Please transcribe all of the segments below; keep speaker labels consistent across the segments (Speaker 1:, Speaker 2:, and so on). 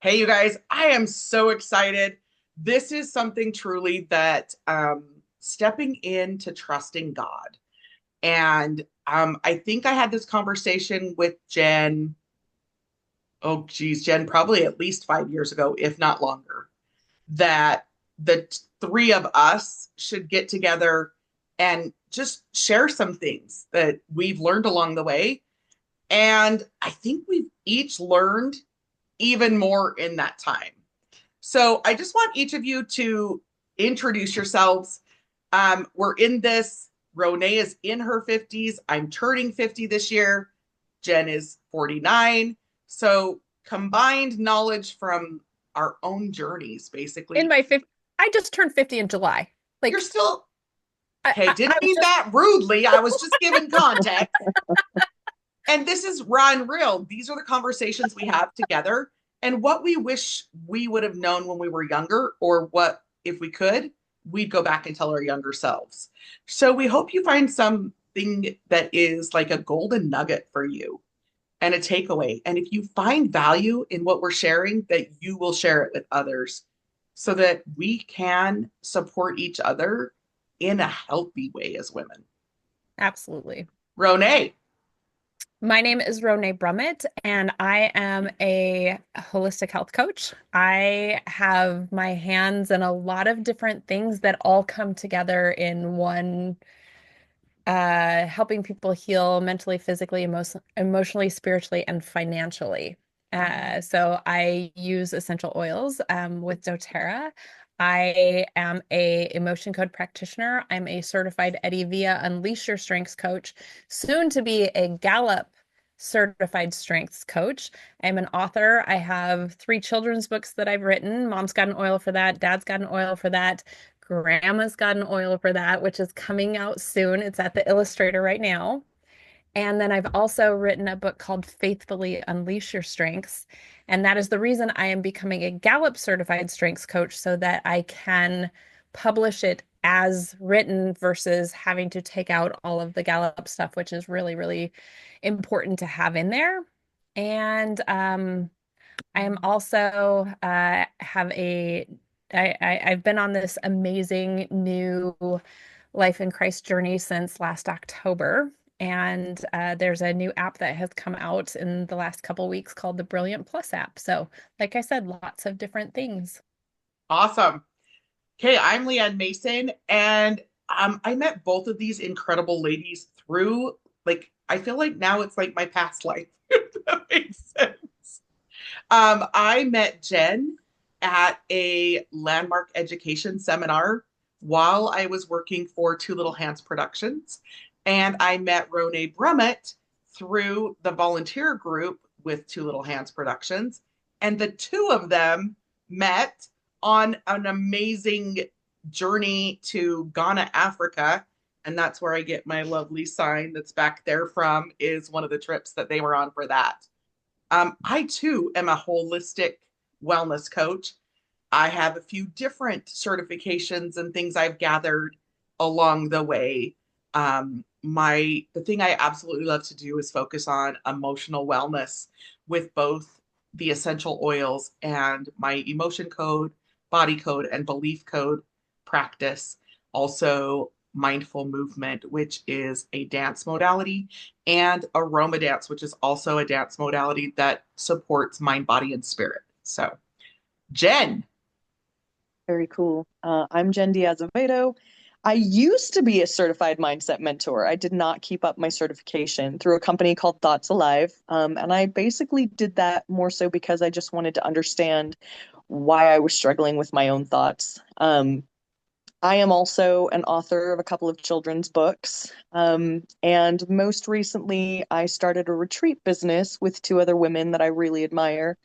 Speaker 1: Hey, you guys, I am so excited. This is something truly that stepping into trusting God. And I think I had this conversation with Jen. Oh, geez, Jen, probably at least 5 years ago, if not longer, that the three of us should get together and just share some things that we've learned along the way. And I think we've each learned even more in that time. So I just want each of you to introduce yourselves. We're in this. Renee is in her 50s. I'm turning 50 this year. Jen is 49. So combined knowledge from our own journeys,
Speaker 2: In
Speaker 1: basically.
Speaker 2: my 50, I just turned 50 in July.
Speaker 1: You're
Speaker 2: Like
Speaker 1: still, hey,
Speaker 2: I
Speaker 1: didn't
Speaker 2: was
Speaker 1: mean
Speaker 2: just
Speaker 1: that rudely. I was just giving context. And this is raw and real. These are the conversations we have together and what we wish we would have known when we were younger, or what, if we could, we'd go back and tell our younger selves. So we hope you find something that is like a golden nugget for you and a takeaway. And if you find value in what we're sharing, that you will share it with others so that we can support each other in a healthy way as women.
Speaker 2: absolutely.
Speaker 1: Renee.
Speaker 2: My name is Ronay Brummett, and I am a holistic health coach. I have my hands in a lot of different things that all come together in one, helping people heal mentally, physically, emotionally, spiritually, and financially. So I use essential oils with doTERRA. I am a emotion code practitioner. I'm a certified Eddie Via Unleash Your Strengths coach, soon to be a Gallup certified strengths coach. I'm an author. I have three children's books that I've written. Mom's got an oil for that. Dad's got an oil for that. Grandma's got an oil for that, which is coming out soon. It's at the Illustrator right now. And then I've also written a book called Faithfully Unleash Your Strengths. And that is the reason I am becoming a Gallup certified strengths coach so that I can publish it as written versus having to take out all of the Gallup stuff, which is really, really important to have in there. And I am also have a I've been on this amazing new life in Christ journey since last October. And there's a new app that has come out in the last couple weeks called the Brilliant Plus app. So, like I said, lots of different things.
Speaker 1: Awesome. Okay, I'm Leanne Mason, and I met both of these incredible ladies through, like, I feel like now it's like my past life, if that makes sense. I met Jen at a landmark education seminar while I was working for Two Little Hands Productions, and I met Renee Brummett through the volunteer group with Two Little Hands Productions, and the two of them met on an amazing journey to Ghana, Africa. And that's where I get my lovely sign that's back there from, is one of the trips that they were on for that. I too am a holistic wellness coach. I have a few different certifications and things I've gathered along the way. The thing I absolutely love to do is focus on emotional wellness with both the essential oils and my emotion code, body code, and belief code practice. Also, mindful movement, which is a dance modality, and aroma dance, which is also a dance modality that supports mind, body, and spirit. So, Jen.
Speaker 3: Very cool. I'm Jen Diaz-Avedo. I used to be a certified mindset mentor. I did not keep up my certification through a company called Thoughts Alive. And I basically did that more so because I just wanted to understand why I was struggling with my own thoughts. I am also an author of a couple of children's books. And most recently, I started a retreat business with two other women that I really admire,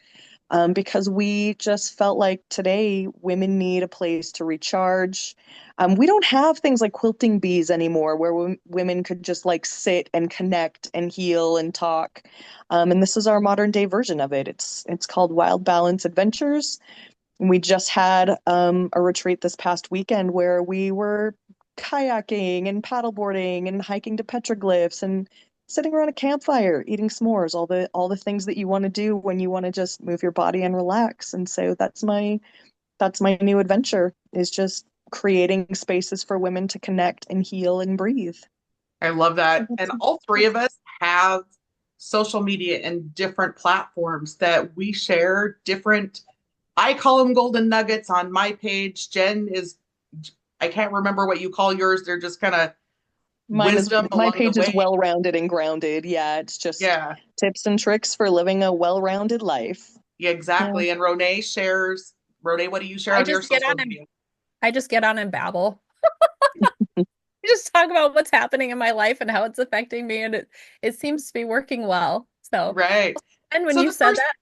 Speaker 3: because we just felt like today women need a place to recharge. We don't have things like quilting bees anymore where women could just like sit and connect and heal and talk. And this is our modern day version of it. It's called Wild Balance Adventures. We just had a retreat this past weekend where we were kayaking and paddleboarding and hiking to petroglyphs and sitting around a campfire, eating s'mores, all the things that you want to do when you want to just move your body and relax. And so that's my new adventure is just creating spaces for women to connect and heal and breathe.
Speaker 1: I love
Speaker 3: So
Speaker 1: that.
Speaker 3: that's
Speaker 1: And all three of us have social media and different platforms that we share different, I call them golden nuggets on my page. Jen is, I can't remember what you call yours. They're just kind of wisdom
Speaker 3: my
Speaker 1: along the
Speaker 3: page is
Speaker 1: way.
Speaker 3: well-rounded and grounded. Yeah, it's just
Speaker 1: Yeah,
Speaker 3: tips and tricks for living a well-rounded life.
Speaker 1: yeah,
Speaker 3: Yeah.
Speaker 1: exactly. And Renee shares, Renee, what do you share
Speaker 2: I
Speaker 1: on your
Speaker 2: just get
Speaker 1: social
Speaker 2: on and
Speaker 1: media?
Speaker 2: I just get on and babble. I just talk about what's happening in my life and how it's affecting me, and it seems to be working well. So,
Speaker 1: Right.
Speaker 2: and when
Speaker 1: So
Speaker 2: you
Speaker 1: the
Speaker 2: said
Speaker 1: first,
Speaker 2: that,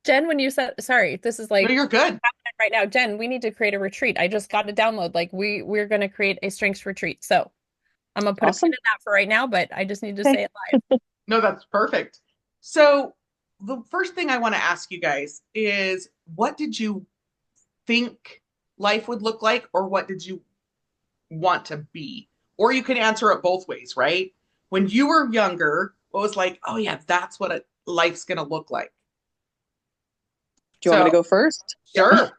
Speaker 2: Jen, when you said, sorry, this is
Speaker 1: no,
Speaker 2: like
Speaker 1: you're good.
Speaker 2: happening right now. Jen, we need to create a retreat. I just got a download. Like we're going to create a strengths retreat. So I'm gonna put a pin
Speaker 3: Awesome.
Speaker 2: in that for right now, but I just need to
Speaker 3: Okay.
Speaker 2: say it live.
Speaker 1: No, that's perfect. So the first thing I want to ask you guys is what did you think life would look like, or what did you want to be? Or you can answer it both ways, right? When you were younger, what was like, oh yeah, that's what life's gonna look like.
Speaker 3: Do you want me to
Speaker 1: So
Speaker 3: go first?
Speaker 1: sure.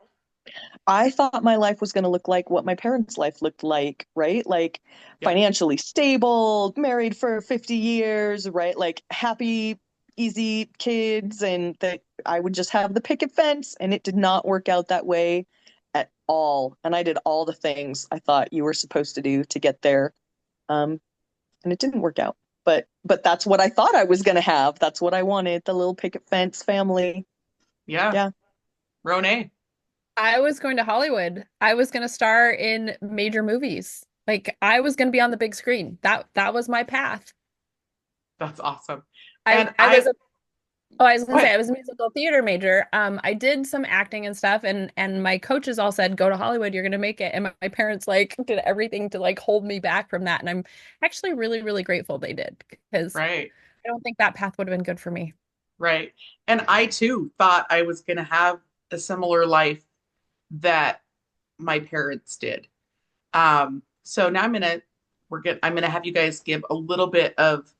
Speaker 3: I thought my life was going to look like what my parents' life looked like, right? Like
Speaker 1: Yep.
Speaker 3: financially stable, married for 50 years, right? Like happy, easy kids, and that I would just have the picket fence. And it did not work out that way at all. And I did all the things I thought you were supposed to do to get there. Um, and it didn't work out. But that's what I thought I was going to have. That's what I wanted, the little picket fence family.
Speaker 1: Yeah.
Speaker 3: Yeah.
Speaker 1: Renee,
Speaker 2: I was going to Hollywood. I was going to star in major movies. Like I was going to be on the big screen. That was my path.
Speaker 1: that's awesome.
Speaker 2: I
Speaker 1: And
Speaker 2: I was
Speaker 1: I
Speaker 2: a Oh, I was
Speaker 1: go
Speaker 2: gonna say
Speaker 1: ahead.
Speaker 2: I was a musical theater major. I did some acting and stuff, and my coaches all said, "Go to Hollywood, you're gonna make it." And my parents like did everything to like hold me back from that, and I'm actually really, really grateful they did because
Speaker 1: Right,
Speaker 2: I don't think that path would have been good for me.
Speaker 1: right. And I too thought I was gonna have a similar life that my parents did. So now I'm gonna have you guys give a little bit of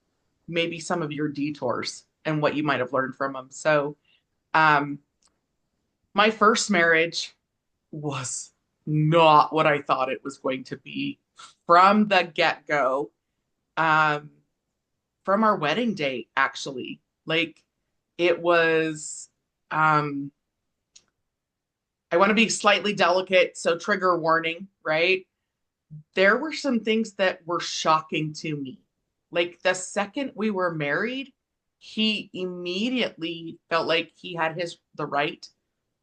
Speaker 1: maybe some of your detours and what you might have learned from them. So, um, my first marriage was not what I thought it was going to be from the get-go. Um, from our wedding date, actually, like it was. Um, I want to be slightly delicate, so trigger warning, right? There were some things that were shocking to me. Like the second we were married, he immediately felt like he had the right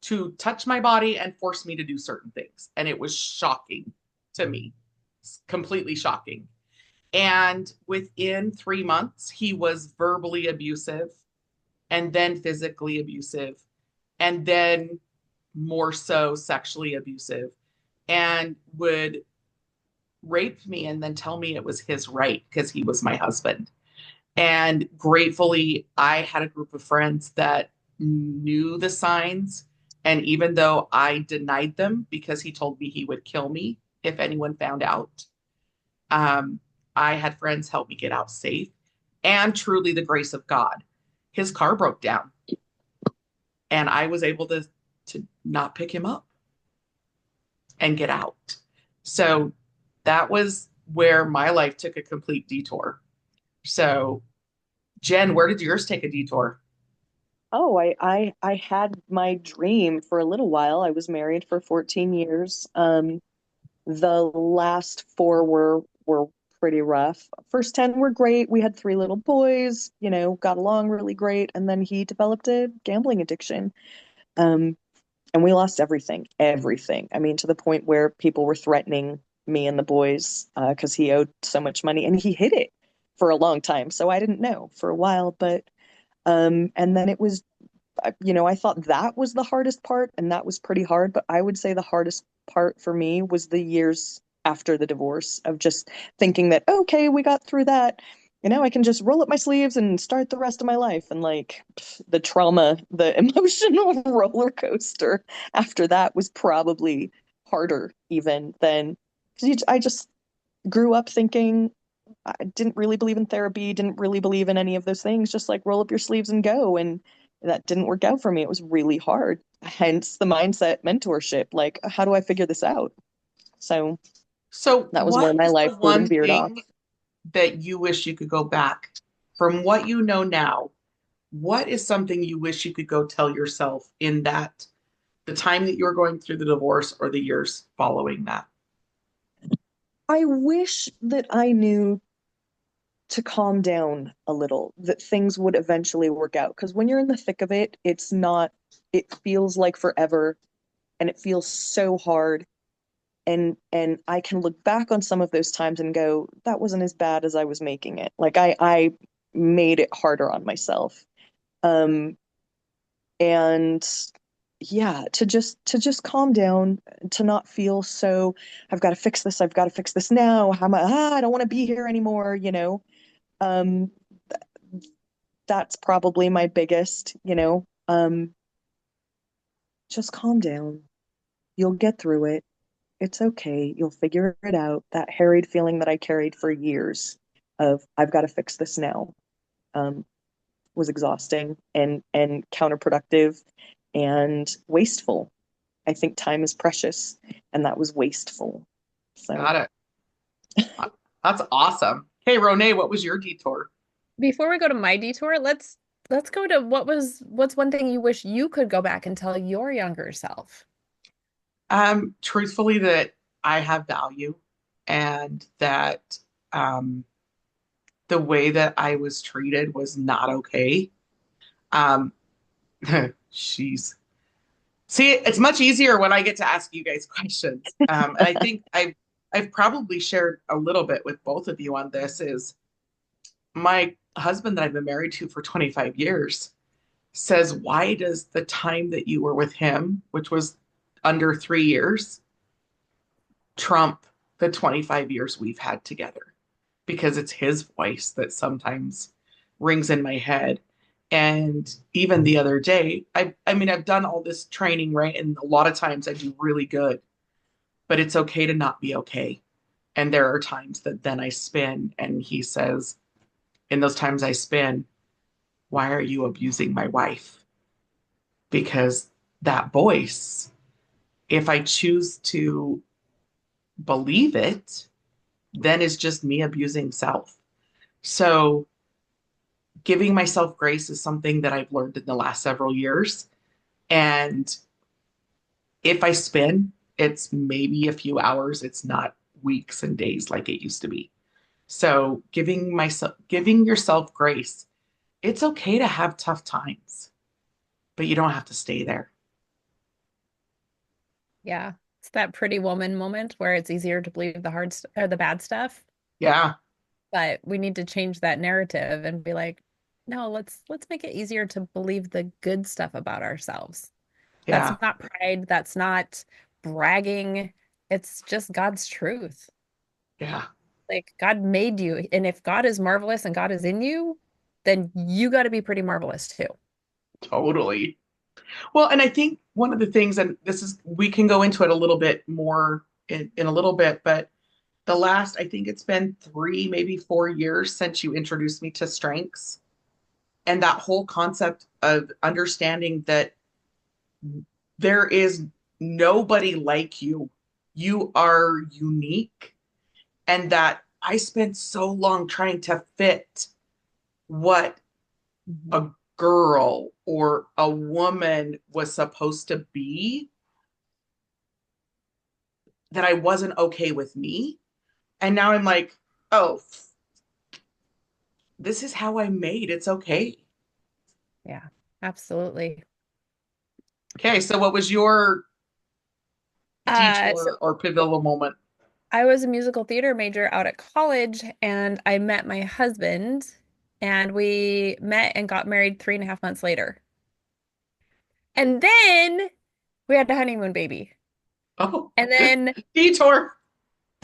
Speaker 1: to touch my body and force me to do certain things. And it was shocking to me. Completely shocking. And within 3 months, he was verbally abusive and then physically abusive and then more so sexually abusive and would rape me and then tell me it was his right because he was my husband. And gratefully, I had a group of friends that knew the signs. And even though I denied them because he told me he would kill me if anyone found out, um, I had friends help me get out safe and truly the grace of God. His car broke down and I was able to not pick him up and get out. So that was where my life took a complete detour. So, Jen, where did yours take a detour?
Speaker 3: Oh, I had my dream for a little while. I was married for 14 years. The last four were pretty rough. First 10 were great. We had three little boys, got along really great. And then he developed a gambling addiction. Um, and we lost everything, everything. I mean, to the point where people were threatening me and the boys because he owed so much money, and he hid it for a long time. So I didn't know for a while, but and then it was I thought that was the hardest part, and that was pretty hard. But I would say the hardest part for me was the years after the divorce of just thinking that, okay, we got through that. And now I can just roll up my sleeves and start the rest of my life. And like the trauma, the emotional roller coaster after that was probably harder even than because I just grew up thinking I didn't really believe in therapy, didn't really believe in any of those things, just like roll up your sleeves and go. And that didn't work out for me. It was really hard. Hence the mindset mentorship. Like, how do I figure this out? So
Speaker 1: So,
Speaker 3: that was where
Speaker 1: what
Speaker 3: my
Speaker 1: is the
Speaker 3: life sort of
Speaker 1: one
Speaker 3: veered off.
Speaker 1: thing that you wish you could go back from what you know now? What is something you wish you could go tell yourself in that the time that you were going through the divorce or the years following that?
Speaker 3: I wish that I knew to calm down a little, that things would eventually work out. Because when you're in the thick of it, it's not, it feels like forever and it feels so hard. And I can look back on some of those times and go, that wasn't as bad as I was making it. Like I made it harder on myself. Um, and yeah, to just calm down, to not feel so, I've got to fix this, I've got to fix this now. How am I don't want to be here anymore, you know. Um, that's probably my biggest, you know. Just calm down. You'll get through it. It's okay. You'll figure it out. That harried feeling that I carried for years of I've got to fix this now, um, was exhausting and counterproductive and wasteful. I think time is precious, and that was wasteful. So
Speaker 1: Got it. That's awesome. Hey, Renee, what was your detour?
Speaker 2: Before we go to my detour, let's go to what's one thing you wish you could go back and tell your younger self.
Speaker 1: Truthfully, that I have value and that the way that I was treated was not okay. Um, she's See, it's much easier when I get to ask you guys questions. And I think I've probably shared a little bit with both of you on this is my husband that I've been married to for 25 years says, why does the time that you were with him, which was under 3 years, trump the 25 years we've had together? Because it's his voice that sometimes rings in my head. And even the other day, I mean, I've done all this training, right? And a lot of times I do really good, but it's okay to not be okay. And there are times that then I spin, and he says, in those times I spin, why are you abusing my wife? Because that voice, if I choose to believe it, then it's just me abusing self. So giving myself grace is something that I've learned in the last several years. And if I spin, it's maybe a few hours, it's not weeks and days like it used to be. So giving yourself grace. It's okay to have tough times, but you don't have to stay there.
Speaker 2: Yeah. It's that pretty woman moment where it's easier to believe the hard st or the bad stuff,
Speaker 1: Yeah.
Speaker 2: but we need to change that narrative and be like, no, let's make it easier to believe the good stuff about ourselves. That's
Speaker 1: Yeah.
Speaker 2: not pride, that's not bragging. It's just God's truth.
Speaker 1: Yeah.
Speaker 2: Like God made you, and if God is marvelous and God is in you, then you got to be pretty marvelous too.
Speaker 1: Totally. Well, and I think one of the things, and this is, we can go into it a little bit more in a little bit, but the last, I think it's been 3, maybe 4 years since you introduced me to strengths and that whole concept of understanding that there is nobody like you. You are unique. And that I spent so long trying to fit what
Speaker 2: Mhm.
Speaker 1: a girl or a woman was supposed to be, that I wasn't okay with me. And now I'm like, oh, this is how I'm made. It's okay.
Speaker 2: Yeah, absolutely.
Speaker 1: Okay, so what was your
Speaker 2: So
Speaker 1: detour or pivotal moment?
Speaker 2: I was a musical theater major out at college, and I met my husband, and we met and got married 3.5 months later. And then we had a honeymoon baby.
Speaker 1: Oh,
Speaker 2: And then
Speaker 1: detour.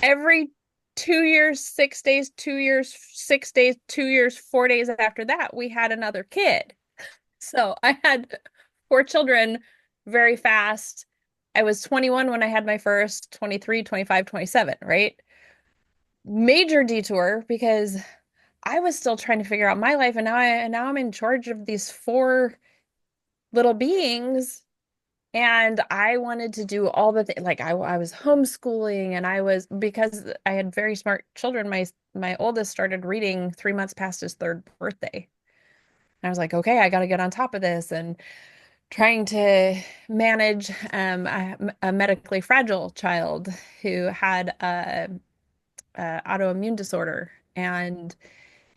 Speaker 2: every 2 years, 6 days, 2 years, 6 days, 2 years, 4 days after that, we had another kid. So I had 4 children very fast. I was 21 when I had my first, 23, 25, 27, right? major detour because I was still trying to figure out my life, and now I'm in charge of these four little beings. And I wanted to do all the things, like I was homeschooling, and I was, because I had very smart children. My oldest started reading 3 months past his third birthday. And I was like, okay, I got to get on top of this, and trying to manage a medically fragile child who had a autoimmune disorder, and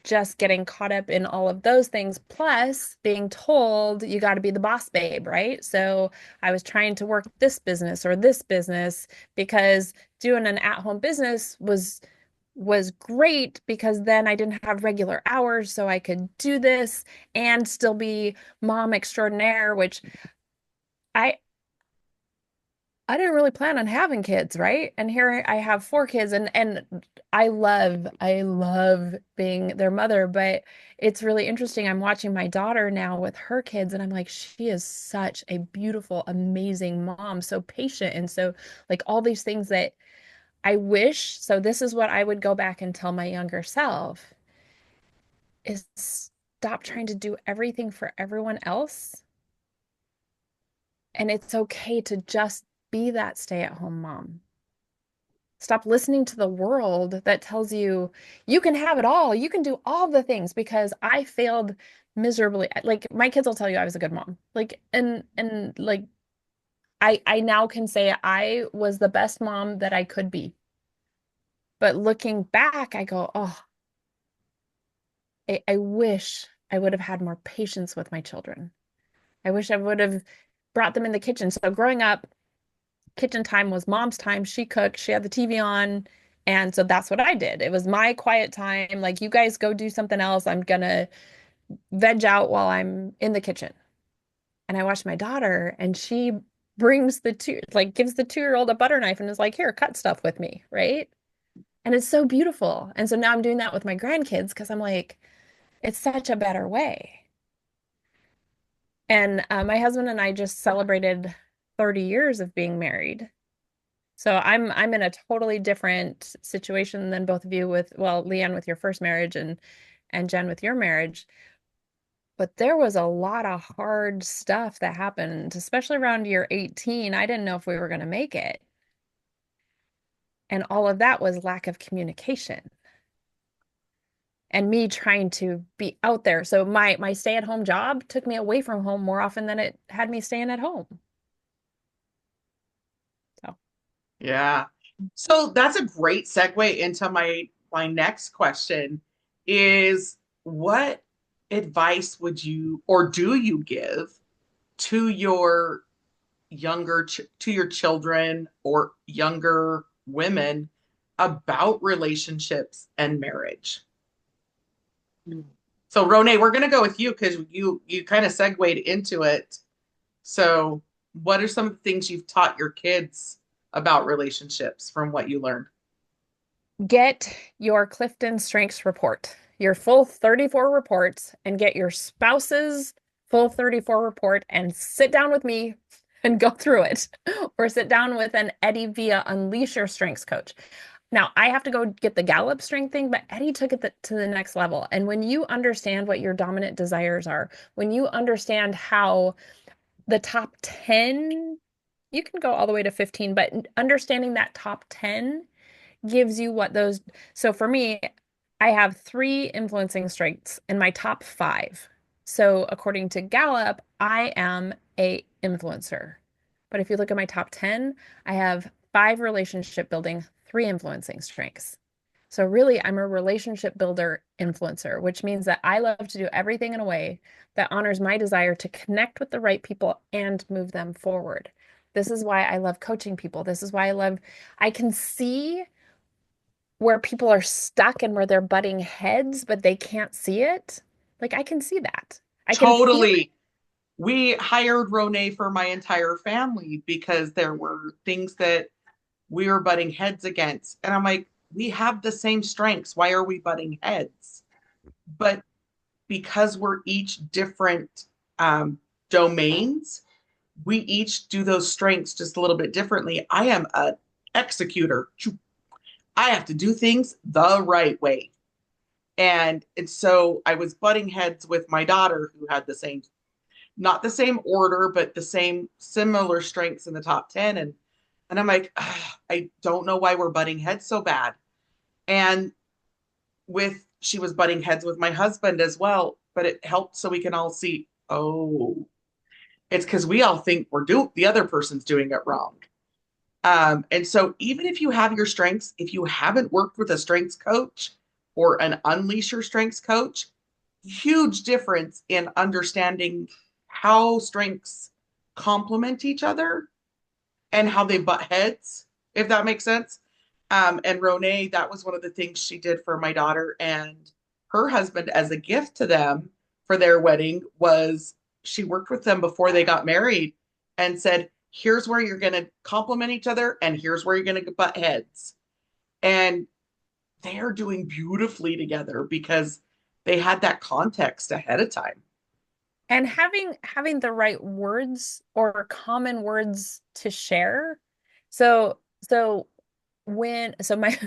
Speaker 2: just getting caught up in all of those things, plus being told you got to be the boss babe, right? So I was trying to work this business because doing an at-home business was great because then I didn't have regular hours, so I could do this and still be mom extraordinaire, which I I didn't really plan on having kids, right? And here I have four kids, and I love being their mother, but it's really interesting. I'm watching my daughter now with her kids, and I'm like, she is such a beautiful, amazing mom, so patient, and so like all these things that I wish. So this is what I would go back and tell my younger self is stop trying to do everything for everyone else. And it's okay to just be that stay-at-home mom. Stop listening to the world that tells you you can have it all. You can do all the things because I failed miserably. Like my kids will tell you I was a good mom. Like and like I now can say I was the best mom that I could be. But looking back, I go, oh, I wish I would have had more patience with my children. I wish I would have brought them in the kitchen. So growing up, kitchen time was mom's time. She cooked, she had the TV on. And so that's what I did. It was my quiet time. Like, you guys go do something else. I'm gonna veg out while I'm in the kitchen. And I watched my daughter, and she brings like, gives the 2-year-old a butter knife and is like, here, cut stuff with me. Right. And it's so beautiful. And so now I'm doing that with my grandkids because I'm like, it's such a better way. And my husband and I just celebrated 30 years of being married. So I'm in a totally different situation than both of you with, well, Leanne with your first marriage and Jen with your marriage. But there was a lot of hard stuff that happened, especially around year 18. I didn't know if we were going to make it. And all of that was lack of communication and me trying to be out there. So my stay-at-home job took me away from home more often than it had me staying at home. So
Speaker 1: Yeah. So that's a great segue into my next question is what advice would you or do you give to your to your children or younger women about relationships and marriage? So Rone, we're going to go with you because you kind of segued into it. So what are some of the things you've taught your kids about relationships from what you learned?
Speaker 2: get your Clifton Strengths report, your full 34 reports, and get your spouse's full 34 report and sit down with me and go through it, or sit down with an Eddie via Unleash Your Strengths coach. Now, I have to go get the Gallup strength thing, but Eddie took it to the next level. And when you understand what your dominant desires are, when you understand how the top 10, you can go all the way to 15, but understanding that top 10 gives you what those. So for me, I have 3 influencing strengths in my top 5. So according to Gallup, I am a influencer. But if you look at my top 10, I have 5 relationship building, 3 influencing strengths. So really, I'm a relationship builder influencer, which means that I love to do everything in a way that honors my desire to connect with the right people and move them forward. This is why I love coaching people. This is why I can see where people are stuck and where they're butting heads, but they can't see it. Like, I can see that. I can feel it.
Speaker 1: Totally. We hired Rone for my entire family because there were things that we were butting heads against. And I'm like, we have the same strengths. Why are we butting heads? But because we're each different domains, we each do those strengths just a little bit differently. I am an executor. I have to do things the right way. And so I was butting heads with my daughter who had the same, not the same order, but the same similar strengths in the top 10. And I'm like, I don't know why we're butting heads so bad. And she was butting heads with my husband as well, but it helped so we can all see, oh, it's because we all think the other person's doing it wrong. And so even if you have your strengths, if you haven't worked with a strengths coach or an unleash your strengths coach, huge difference in understanding how strengths complement each other and how they butt heads, if that makes sense. And Ronay, that was one of the things she did for my daughter and her husband as a gift to them for their wedding was she worked with them before they got married and said, here's where you're going to complement each other and here's where you're going to butt heads. And they are doing beautifully together because they had that context ahead of time.
Speaker 2: And having the right words or common words to share. So my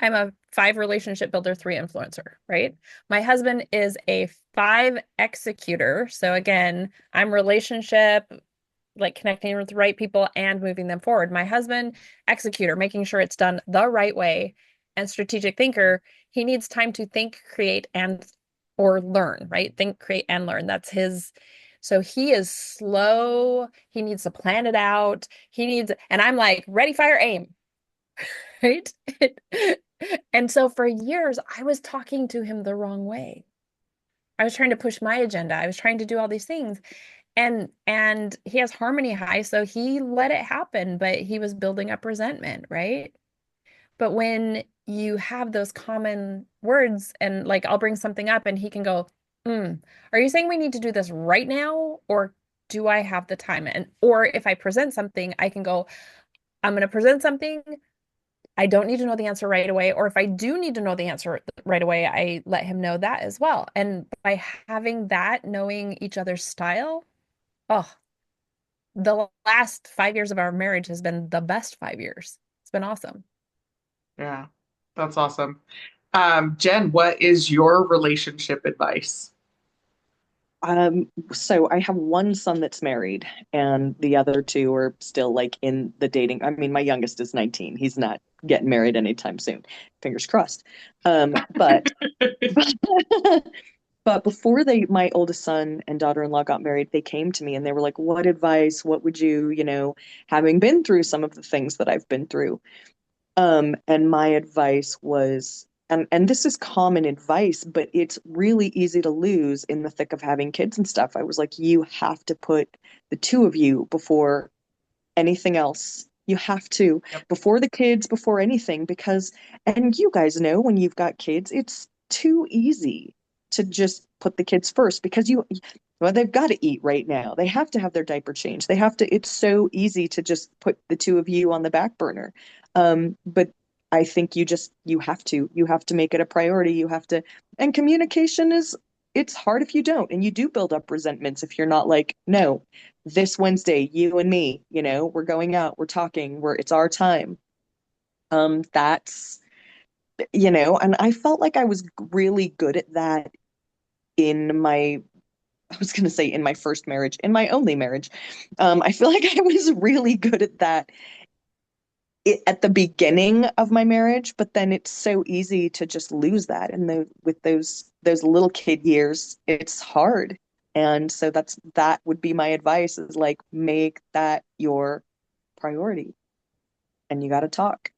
Speaker 2: I'm a 5 relationship builder, 3 influencer, right? My husband is a 5 executor. So again, I'm relationship, like connecting with the right people and moving them forward. My husband, executor, making sure it's done the right way, and strategic thinker, he needs time to think, create, and or learn, right? Think, create, and learn. That's his. So he is slow. He needs to plan it out. And I'm like, ready, fire, aim, right? And so for years, I was talking to him the wrong way. I was trying to push my agenda. I was trying to do all these things. And he has harmony high, so he let it happen, but he was building up resentment, right? But when you have those common words and like I'll bring something up and he can go, are you saying we need to do this right now? Or do I have the time? And or if I present something, I can go, I'm going to present something. I don't need to know the answer right away. Or if I do need to know the answer right away, I let him know that as well. And by having that, knowing each other's style, oh, the last 5 years of our marriage has been the best 5 years. It's been awesome.
Speaker 1: Yeah, that's awesome. Jen, what is your relationship advice?
Speaker 3: So I have one son that's married, and the other two are still like in the dating. I mean, my youngest is 19. He's not getting married anytime soon. Fingers crossed. But but before my oldest son and daughter-in-law got married, they came to me and they were like, "What advice? What would you, having been through some of the things that I've been through?" And my advice was, and this is common advice, but it's really easy to lose in the thick of having kids and stuff. I was like, you have to put the two of you before anything else. You have to,
Speaker 1: Yep.
Speaker 3: before the kids, before anything, because, and you guys know when you've got kids, it's too easy to just put the kids first because well, they've got to eat right now. They have to have their diaper changed. They have to, it's so easy to just put the two of you on the back burner. But I think you have to make it a priority. You have to, and communication it's hard if you don't, and you do build up resentments if you're not like, no, this Wednesday, you and me, we're going out, we're talking, it's our time. That's, and I felt like I was really good at that in I was going to say in my first marriage, in my only marriage. I feel like I was really good at that at the beginning of my marriage, but then it's so easy to just lose that. And with those little kid years, it's hard. And so that would be my advice is like make that your priority. And you got to talk,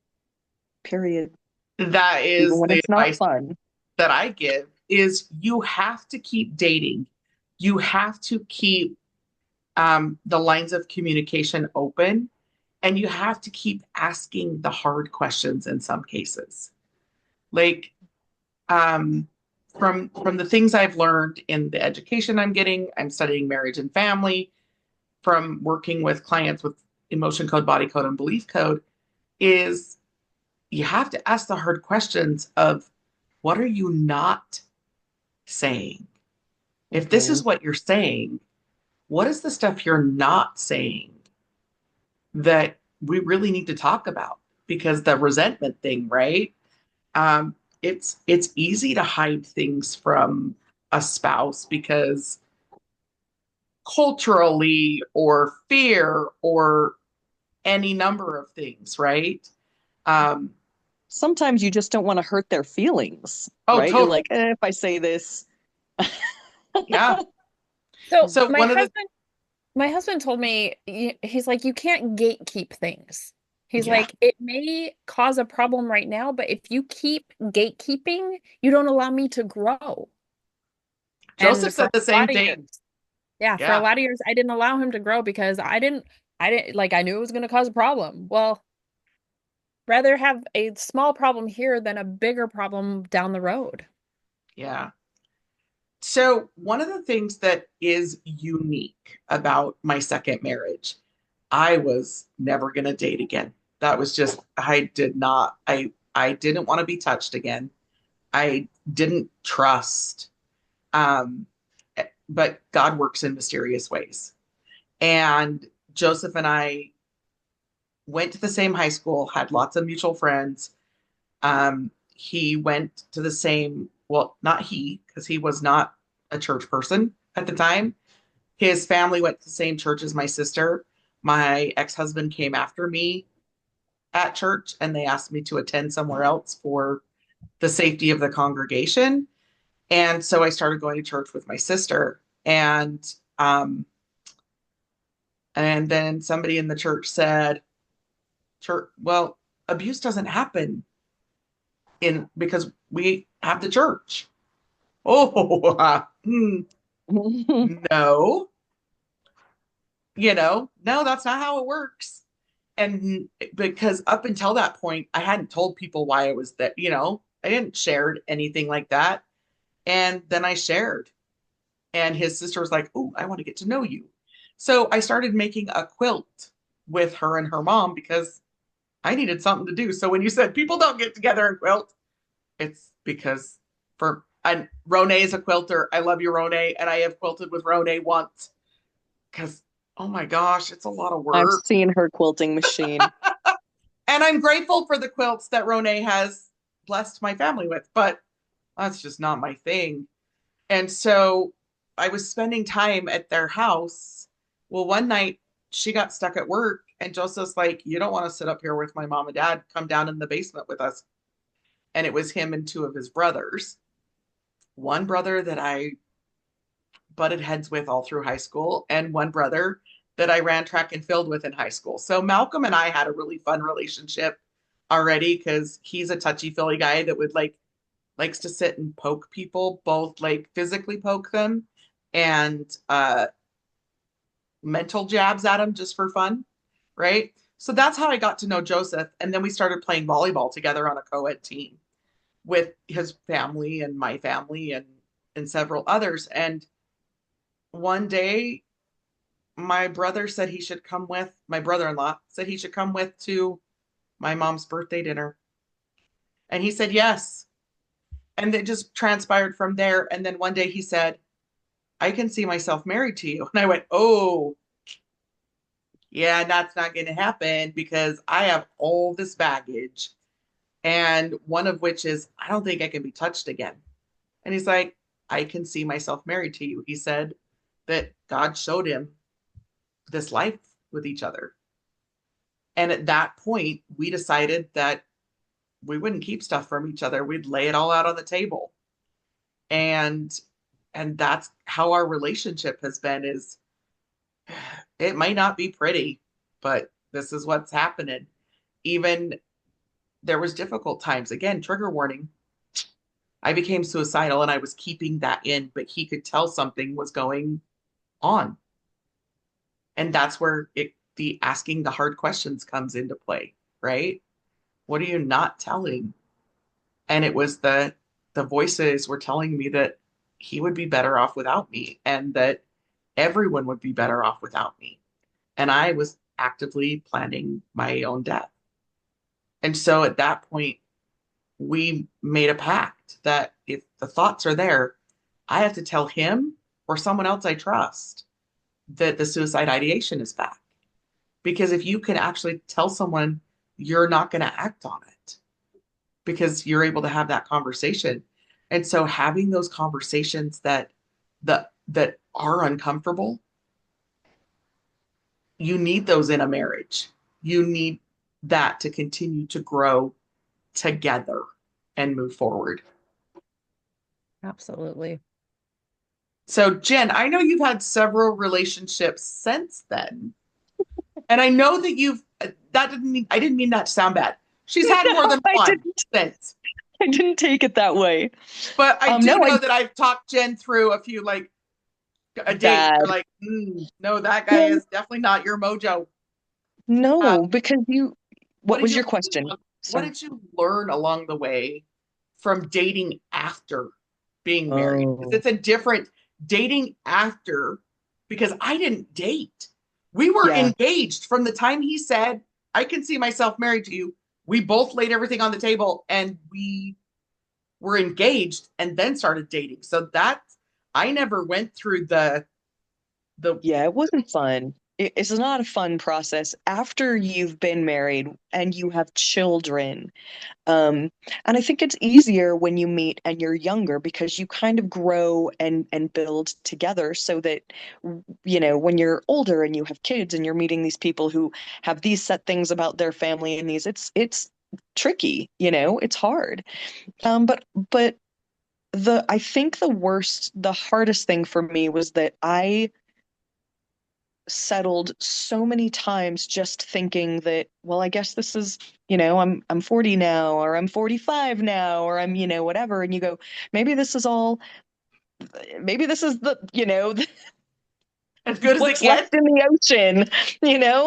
Speaker 3: period.
Speaker 1: That
Speaker 3: Even
Speaker 1: is
Speaker 3: when
Speaker 1: the
Speaker 3: it's not
Speaker 1: advice
Speaker 3: fun.
Speaker 1: that I give is you have to keep dating. You have to keep the lines of communication open and you have to keep asking the hard questions in some cases. Like um, from the things I've learned in the education I'm getting, I'm studying marriage and family, from working with clients with emotion code, body code, and belief code, is you have to ask the hard questions of what are you not saying? If this
Speaker 3: Mhm.
Speaker 1: is what you're saying, what is the stuff you're not saying that we really need to talk about? because the resentment thing, right? It's easy to hide things from a spouse because culturally or fear or any number of things, right? Um,
Speaker 3: Sometimes you just don't want to hurt their feelings,
Speaker 1: oh,
Speaker 3: right? You're
Speaker 1: totally.
Speaker 3: like, if I say this.
Speaker 1: Yeah.
Speaker 2: So
Speaker 1: So one of the
Speaker 2: my husband told me, he's like, you can't gatekeep things. He's
Speaker 1: yeah,
Speaker 2: like, it may cause a problem right now, but if you keep gatekeeping, you don't allow me to grow.
Speaker 1: Joseph
Speaker 2: And for
Speaker 1: said the
Speaker 2: a lot
Speaker 1: same
Speaker 2: of
Speaker 1: thing.
Speaker 2: years, yeah, for a
Speaker 1: Yeah.
Speaker 2: lot of years, I didn't allow him to grow because I didn't like, I knew it was going to cause a problem. Well, rather have a small problem here than a bigger problem down the road.
Speaker 1: Yeah. So one of the things that is unique about my second marriage, I was never going to date again. That was just I did not I didn't want to be touched again. I didn't trust. Um, but God works in mysterious ways. And Joseph and I went to the same high school, had lots of mutual friends. He went to the same, well, not he, because he was not a church person at the time. His family went to the same church as my sister. My ex-husband came after me at church and they asked me to attend somewhere else for the safety of the congregation. And so I started going to church with my sister. Um, and then somebody in the church said, church, well, abuse doesn't happen in because we have the church. Oh, no, no, that's not how it works. And because up until that point, I hadn't told people why I was that, I didn't share anything like that. And then I shared, and his sister was like, "Oh, I want to get to know you." So I started making a quilt with her and her mom because I needed something to do. So when you said people don't get together and quilt, it's because and Rone is a quilter. I love you, Rone, and I have quilted with Rone once because oh my gosh, it's a lot of
Speaker 3: I've
Speaker 1: work.
Speaker 3: seen her quilting machine.
Speaker 1: And I'm grateful for the quilts that Rone has blessed my family with, but that's just not my thing. And so I was spending time at their house. Well, one night she got stuck at work, and Joseph's like, "You don't want to sit up here with my mom and dad. Come down in the basement with us." And it was him and two of his brothers. One brother that I butted heads with all through high school, and one brother that I ran track and field with in high school. So Malcolm and I had a really fun relationship already because he's a touchy feely guy that would likes to sit and poke people, both like physically poke them and mental jabs at them just for fun, right? So that's how I got to know Joseph. And then we started playing volleyball together on a co-ed team with his family and my family and several others. And one day my brother-in-law said he should come with to my mom's birthday dinner. And he said yes. And it just transpired from there. And then one day he said, I can see myself married to you. And I went, oh, yeah, that's not going to happen because I have all this baggage. And one of which is, I don't think I can be touched again. And he's like, I can see myself married to you. He said that God showed him this life with each other. And at that point, we decided that we wouldn't keep stuff from each other. We'd lay it all out on the table. And and that's how our relationship has been is it might not be pretty, but this is what's happening. Even there was difficult times. Again, trigger warning. I became suicidal and I was keeping that in, but he could tell something was going on. And that's where the asking the hard questions comes into play, right? What are you not telling? And it was the voices were telling me that he would be better off without me and that everyone would be better off without me. And I was actively planning my own death. And so at that point, we made a pact that if the thoughts are there, I have to tell him or someone else I trust that the suicide ideation is back. Because if you can actually tell someone you're not going to act on it because you're able to have that conversation. And so having those conversations that are uncomfortable, you need those in a marriage. You need that to continue to grow together and move forward.
Speaker 2: Absolutely.
Speaker 1: So, Jen, I know you've had several relationships since then. And I know that I didn't mean that to sound bad. She's had more
Speaker 3: No,
Speaker 1: than one since.
Speaker 3: I didn't take it that way.
Speaker 1: But I
Speaker 3: No,
Speaker 1: do
Speaker 3: I
Speaker 1: know that I've talked Jen through a few, like a date. You're
Speaker 3: bad.
Speaker 1: like, no, that guy
Speaker 3: Well,
Speaker 1: is definitely not your mojo. Uh,
Speaker 3: no, because
Speaker 1: what
Speaker 3: what
Speaker 1: did
Speaker 3: was
Speaker 1: you
Speaker 3: your question?
Speaker 1: what
Speaker 3: Sorry.
Speaker 1: did you learn along the way from dating after being married? Because
Speaker 3: Oh,
Speaker 1: it's a different dating after, because I didn't date. We were
Speaker 3: yeah.
Speaker 1: engaged from the time he said, I can see myself married to you. We both laid everything on the table and we were engaged and then started dating. So I never went through the
Speaker 3: Yeah, it wasn't fun. It's not a fun process after you've been married and you have children. Um, and I think it's easier when you meet and you're younger because you kind of grow and build together so that when you're older and you have kids and you're meeting these people who have these set things about their family and these it's tricky, it's hard. But I think the hardest thing for me was that I settled so many times just thinking that, well, I guess this is, I'm 40 now, or I'm 45 now, or I'm, whatever. And you go, maybe this is all, maybe this is
Speaker 1: as good as it
Speaker 3: what's left
Speaker 1: gets.
Speaker 3: in the ocean,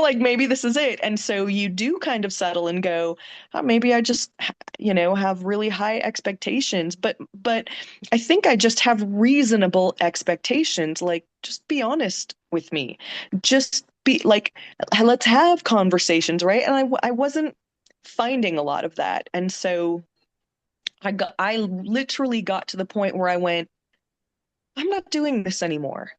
Speaker 3: like maybe this is it. And so you do kind of settle and go, oh, maybe I just, have really high expectations. But I think I just have reasonable expectations. Like, just be honest with me. Just be like, let's have conversations, right? And I wasn't finding a lot of that. And so I literally got to the point where I went, I'm not doing this anymore.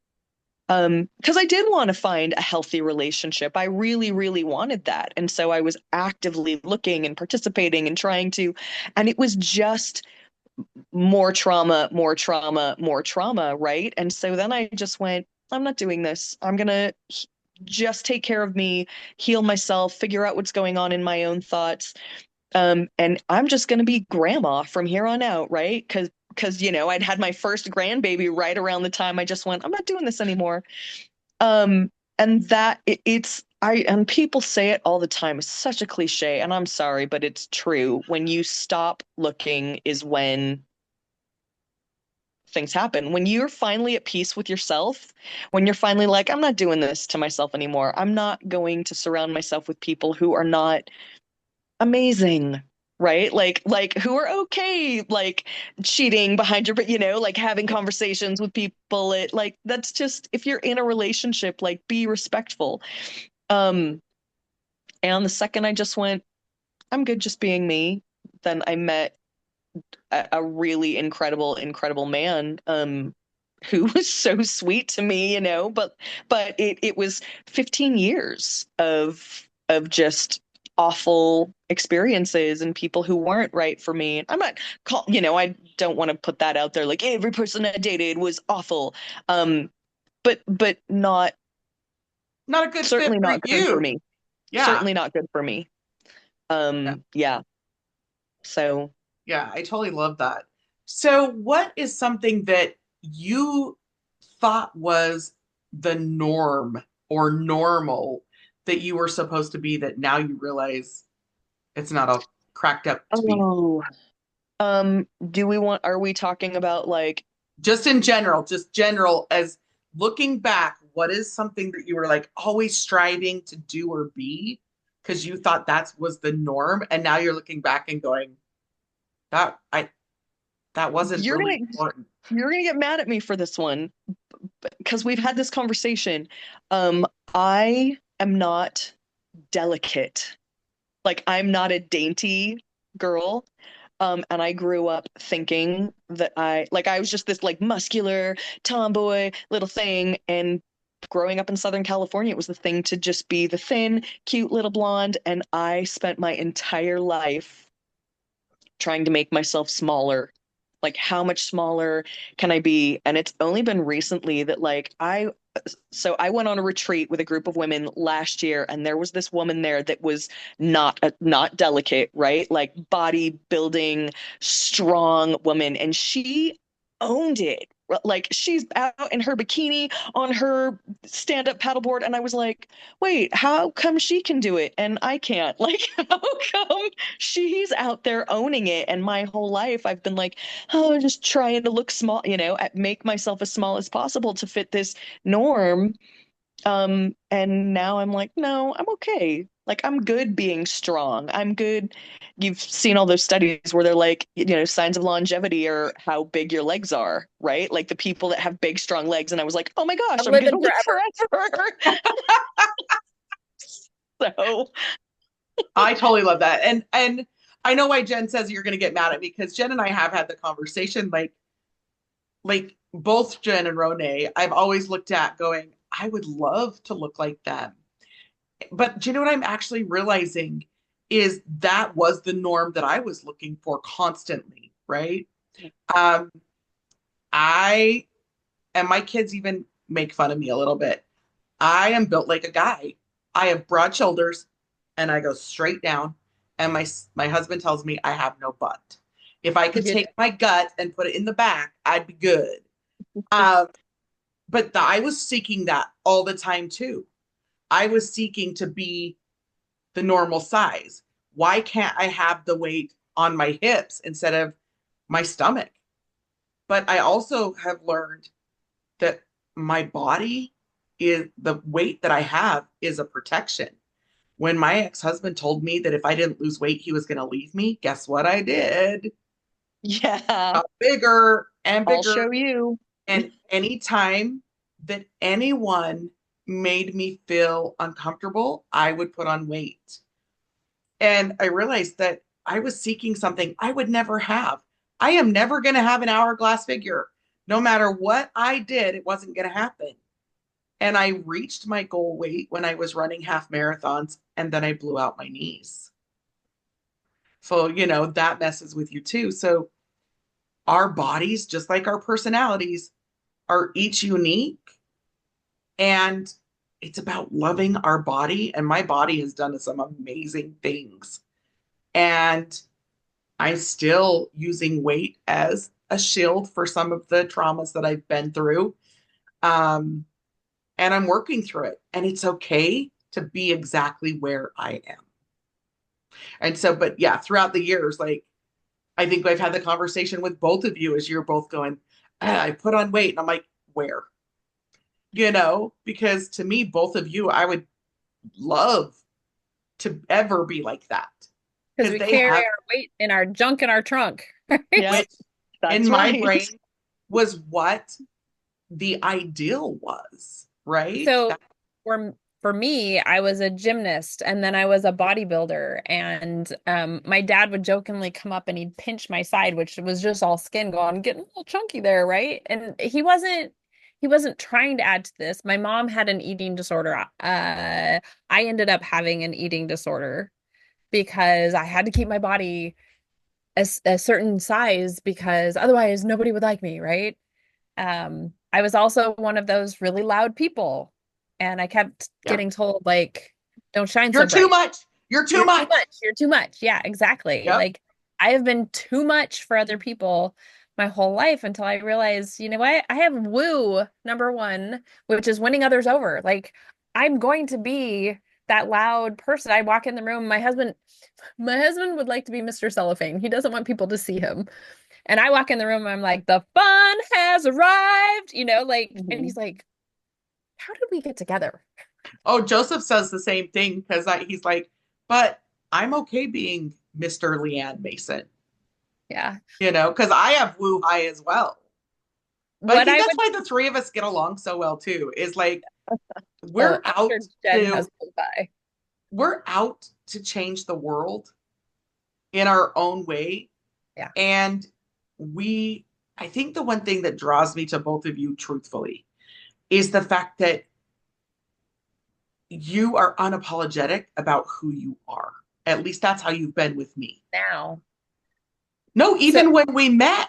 Speaker 3: Because I did want to find a healthy relationship. I really, really wanted that. And so I was actively looking and participating and trying to, and it was just more trauma, more trauma, more trauma, right? And so then I just went, I'm not doing this. I'm gonna just take care of me, heal myself, figure out what's going on in my own thoughts. And I'm just gonna be grandma from here on out, right? Because I'd had my first grandbaby right around the time I just went, I'm not doing this anymore. And that it's I and people say it all the time. It's such a cliche, and I'm sorry, but it's true. When you stop looking is when things happen. When you're finally at peace with yourself, when you're finally like, I'm not doing this to myself anymore. I'm not going to surround myself with people who are not amazing. Right? Like who are okay, like cheating behind your, like having conversations with people. That's just, if you're in a relationship, like be respectful. Um, and the second I just went, I'm good just being me, then I met a really incredible, incredible man, who was so sweet to me, but it was 15 years of just awful experiences and people who weren't right for me. I'm not I don't want to put that out there like every person I dated was awful. But
Speaker 1: Not a good fit
Speaker 3: certainly
Speaker 1: for
Speaker 3: not good for
Speaker 1: you.
Speaker 3: me.
Speaker 1: Yeah.
Speaker 3: Certainly not good for me.
Speaker 1: Yeah.
Speaker 3: Yeah. So,
Speaker 1: Yeah, I totally love that. So, what is something that you thought was the norm or normal that you were supposed to be that now you realize it's not all cracked up to be?
Speaker 3: oh, are we talking about like,
Speaker 1: Just in general, just general as looking back, what is something that you were like always striving to do or be because you thought that was the norm and now you're looking back and going, I that wasn't
Speaker 3: you're
Speaker 1: really
Speaker 3: gonna
Speaker 1: important.
Speaker 3: you're gonna get mad at me for this one because we've had this conversation. I am not delicate. Like, I'm not a dainty girl. And I grew up thinking that I was just this like muscular tomboy little thing. And growing up in Southern California, it was the thing to just be the thin, cute little blonde. And I spent my entire life trying to make myself smaller. Like, how much smaller can I be? And it's only been recently that, like, so I went on a retreat with a group of women last year, and there was this woman there that was not delicate, right? Like, bodybuilding, strong woman, and she owned it. Like, she's out in her bikini on her stand-up paddleboard, and I was like, wait, how come she can do it and I can't? Like, how come she's out there owning it? And my whole life I've been like, oh, just trying to look small, make myself as small as possible to fit this norm. And now I'm like, no, I'm okay. Like, I'm good being strong. I'm good. You've seen all those studies where they're like, signs of longevity are how big your legs are, right? Like the people that have big, strong legs. And I was like, oh my gosh,
Speaker 2: I'm
Speaker 3: I'm gonna
Speaker 2: living
Speaker 3: live
Speaker 2: forever.
Speaker 3: forever. So
Speaker 1: I totally love that. And I know why Jen says you're going to get mad at me, because Jen and I have had the conversation, like both Jen and Rone, I've always looked at going, I would love to look like them. But do you know what I'm actually realizing is that was the norm that I was looking for constantly, right? Um, I and my kids even make fun of me a little bit. I am built like a guy. I have broad shoulders and I go straight down. And my husband tells me I have no butt. If I could
Speaker 2: You do.
Speaker 1: take my gut and put it in the back, I'd be good. But I was seeking that all the time too. I was seeking to be the normal size. Why can't I have the weight on my hips instead of my stomach? But I also have learned that my body is the weight that I have is a protection. When my ex-husband told me that if I didn't lose weight, he was going to leave me, guess what I did?
Speaker 3: yeah,
Speaker 1: Got bigger and
Speaker 3: I'll
Speaker 1: bigger.
Speaker 3: show you.
Speaker 1: And anytime that anyone made me feel uncomfortable, I would put on weight. And I realized that I was seeking something I would never have. I am never going to have an hourglass figure. No matter what I did, it wasn't going to happen. And I reached my goal weight when I was running half marathons, and then I blew out my knees. So, that messes with you too. So, our bodies, just like our personalities, are each unique. And it's about loving our body. And my body has done some amazing things. And I'm still using weight as a shield for some of the traumas that I've been through. And I'm working through it. And it's okay to be exactly where I am. And so, but yeah, throughout the years, like, I think I've had the conversation with both of you as you're both going, I put on weight. And I'm like, where? Because to me, both of you, I would love to ever be like that.
Speaker 2: Because
Speaker 1: Because
Speaker 2: we
Speaker 1: they
Speaker 2: carry
Speaker 1: have,
Speaker 2: our weight in our junk in our trunk.
Speaker 3: Yeah,
Speaker 1: which in
Speaker 3: that's
Speaker 1: my
Speaker 3: right.
Speaker 1: brain was what the ideal was, right?
Speaker 2: So for me, I was a gymnast and then I was a bodybuilder. And my dad would jokingly come up and he'd pinch my side, which was just all skin going, getting a little chunky there, right? And he wasn't trying to add to this. My mom had an eating disorder. I ended up having an eating disorder because I had to keep my body a certain size because otherwise nobody would like me, right? I was also one of those really loud people, and I kept
Speaker 1: Yeah.
Speaker 2: getting told, like, don't shine
Speaker 1: You're
Speaker 2: so
Speaker 1: too
Speaker 2: bright.
Speaker 1: much. You're too
Speaker 2: You're too
Speaker 1: much.
Speaker 2: much. You're too much. Yeah, exactly.
Speaker 1: Yep.
Speaker 2: Like, I have been too much for other people my whole life until I realized, you know what? I have woo, number one, which is winning others over. Like, I'm going to be that loud person. I walk in the room, my husband would like to be Mr. Cellophane. He doesn't want people to see him. And I walk in the room and I'm like, the fun has arrived, like, and
Speaker 3: Mhm.
Speaker 2: he's like, how did we get together?
Speaker 1: Oh, Joseph says the same thing because he's like, but I'm okay being Mr. Leanne Mason,
Speaker 2: Yeah.
Speaker 1: because I have woo high as well. But I
Speaker 2: What
Speaker 1: think
Speaker 2: I
Speaker 1: that's
Speaker 2: would,
Speaker 1: why the three of us get along so well too, is like we're
Speaker 2: I'm
Speaker 1: out
Speaker 2: sure Jen
Speaker 1: to
Speaker 2: has pulled by.
Speaker 1: we're out to change the world in our own way.
Speaker 2: Yeah.
Speaker 1: And I think the one thing that draws me to both of you truthfully is the fact that you are unapologetic about who you are. At least that's how you've been with me.
Speaker 2: Now.
Speaker 1: No,
Speaker 2: So
Speaker 1: even when we met.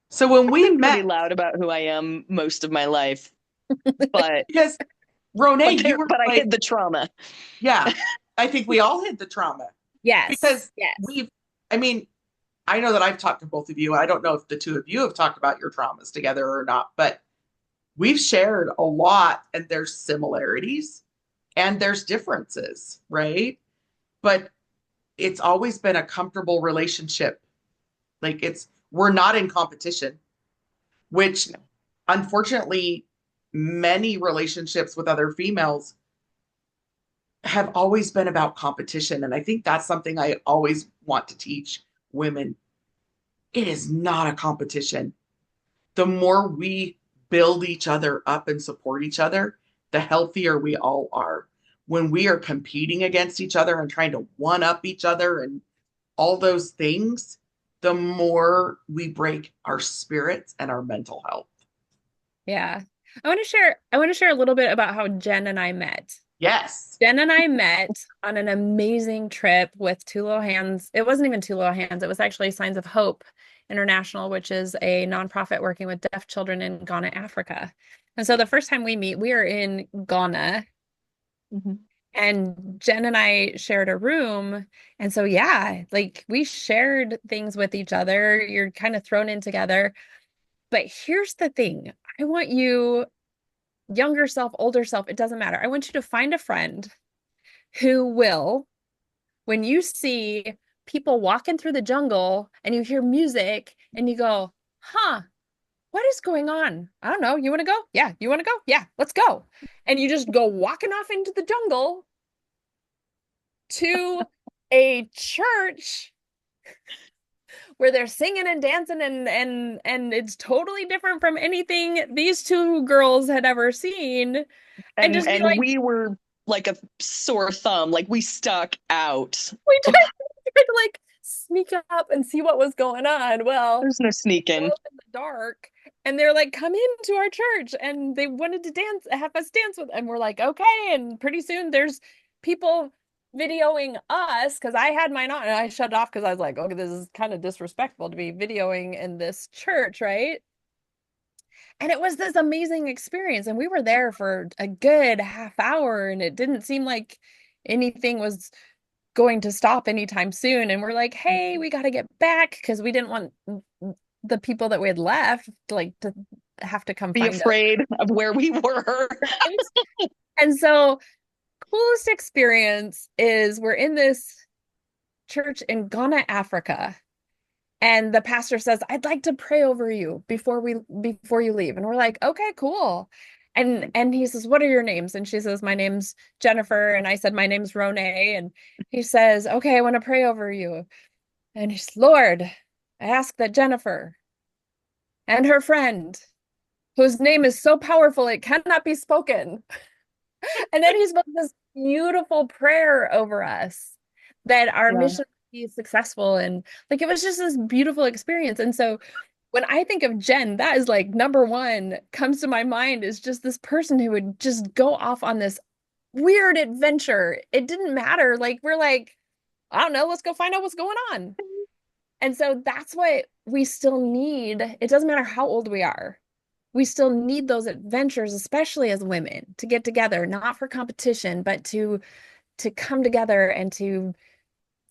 Speaker 1: So when
Speaker 3: I've
Speaker 1: we
Speaker 3: been pretty
Speaker 1: met,
Speaker 3: loud about who I am most of my life, but
Speaker 1: because Ronay, you were
Speaker 3: but I
Speaker 1: like,
Speaker 3: hid the trauma.
Speaker 1: yeah, I think we all hid the trauma
Speaker 2: yes,
Speaker 1: because
Speaker 2: yes.
Speaker 1: we've, I mean, I know that I've talked to both of you. I don't know if the two of you have talked about your traumas together or not, but we've shared a lot and there's similarities and there's differences, right? But it's always been a comfortable relationship. Like we're not in competition, which unfortunately many relationships with other females have always been about competition. And I think that's something I always want to teach women. It is not a competition. The more we build each other up and support each other, the healthier we all are. When we are competing against each other and trying to one up each other and all those things, the more we break our spirits and our mental health.
Speaker 2: Yeah. I want to share a little bit about how Jen and I met.
Speaker 1: Yes.
Speaker 2: Jen and I met on an amazing trip with Two Little Hands. It wasn't even Two Little Hands, it was actually Signs of Hope International, which is a nonprofit working with deaf children in Ghana, Africa. And so the first time we meet, we are in Ghana,
Speaker 3: Mhm.
Speaker 2: and Jen and I shared a room. And so, yeah, like we shared things with each other. You're kind of thrown in together. But here's the thing. I want you, younger self, older self, it doesn't matter. I want you to find a friend who will, when you see people walking through the jungle and you hear music and you go, huh, what is going on? I don't know. You want to go? Yeah. You want to go? Yeah, let's go. And you just go walking off into the jungle to a church where they're singing and dancing and it's totally different from anything these two girls had ever seen, and just be
Speaker 3: And
Speaker 2: like,
Speaker 3: we were like a sore thumb, like we stuck out.
Speaker 2: we tried to like sneak up and see what was going on. Well,
Speaker 3: There's no
Speaker 2: we're
Speaker 3: sneaking.
Speaker 2: up in the dark, and they're like, come into our church, and they wanted to dance, have us dance with, and we're like, okay. And pretty soon there's people videoing us because I had mine on and I shut it off because I was like, okay, this is kind of disrespectful to be videoing in this church, right? And it was this amazing experience. And we were there for a good half hour, and it didn't seem like anything was going to stop anytime soon. And we're like, hey, we got to get back because we didn't want the people that we had left like to have to come
Speaker 3: Be
Speaker 2: find us.
Speaker 3: afraid of where we were.
Speaker 2: And so, coolest experience is we're in this church in Ghana, Africa. And the pastor says, I'd like to pray over you before you leave. And we're like, okay, cool. And he says, what are your names? And she says, my name's Jennifer. And I said, my name's Ronay. And he says, okay, I want to pray over you. And he's, Lord, I ask that Jennifer and her friend, whose name is so powerful it cannot be spoken. And then he spoke this beautiful prayer over us that our
Speaker 3: Yeah.
Speaker 2: mission would be successful. And like it was just this beautiful experience. And so when I think of Jen, that is like number one comes to my mind is just this person who would just go off on this weird adventure. It didn't matter. Like we're like, I don't know, let's go find out what's going on. And so that's what we still need. It doesn't matter how old we are. We still need those adventures, especially as women, to get together, not for competition, but to come together and to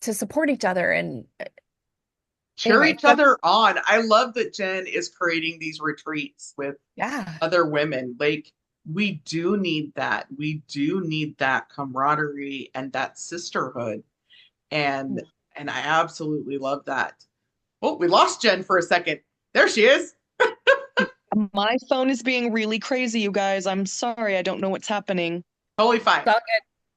Speaker 2: support each other. And
Speaker 1: Cheer
Speaker 2: anyway,
Speaker 1: each other on. I love that Jen is creating these retreats with
Speaker 2: yeah.
Speaker 1: other women. Like, we do need that. We do need that camaraderie and that sisterhood. And and I absolutely love that. Oh, we lost Jen for a second. There she is.
Speaker 3: My phone is being really crazy, you guys. I'm sorry. I don't know what's happening.
Speaker 1: Totally fine.
Speaker 2: So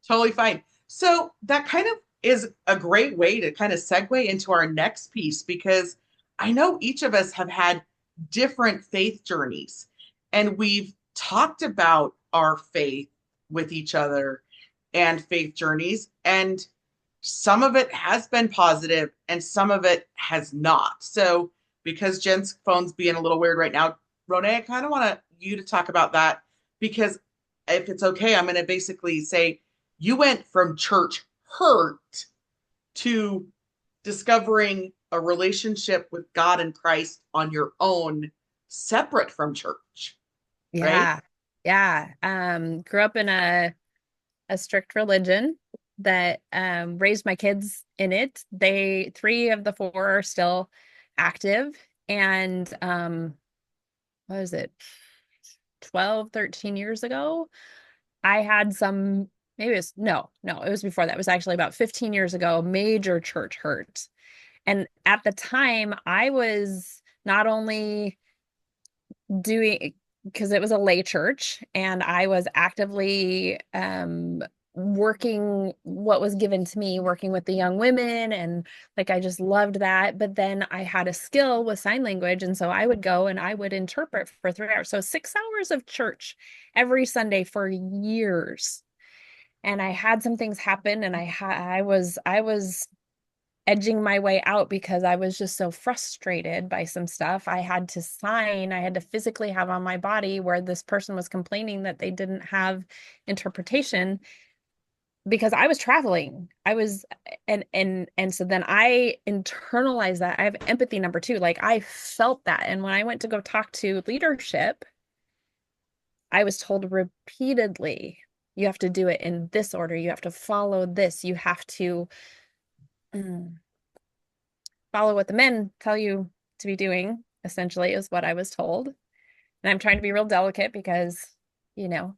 Speaker 1: Totally fine. So that kind of is a great way to kind of segue into our next piece because I know each of us have had different faith journeys and we've talked about our faith with each other and faith journeys. And some of it has been positive and some of it has not. So because Jen's phone's being a little weird right now, Ronay, I kind of want you to talk about that because if it's okay, I'm going to basically say you went from church hurt to discovering a relationship with God and Christ on your own, separate from church, right?
Speaker 2: Yeah. Yeah. Grew up in a strict religion that raised my kids in it. They, three of the four are still active. And what was it, 12, 13 years ago? I had some, maybe it's, no, it was before that. It was actually about 15 years ago, major church hurt. And at the time, I was not only doing, because it was a lay church and I was actively working what was given to me, working with the young women, and like I just loved that. But then I had a skill with sign language, and so I would go and I would interpret for 3 hours. So 6 hours of church every Sunday for years. And I had some things happen, and I was edging my way out because I was just so frustrated by some stuff. I had to sign, I had to physically have on my body where this person was complaining that they didn't have interpretation because I was traveling. I was and so then I internalized that. I have empathy number two. Like I felt that. And when I went to go talk to leadership, I was told repeatedly, you have to do it in this order. You have to follow this. You have to mm, follow what the men tell you to be doing, essentially, is what I was told. And I'm trying to be real delicate because, you know,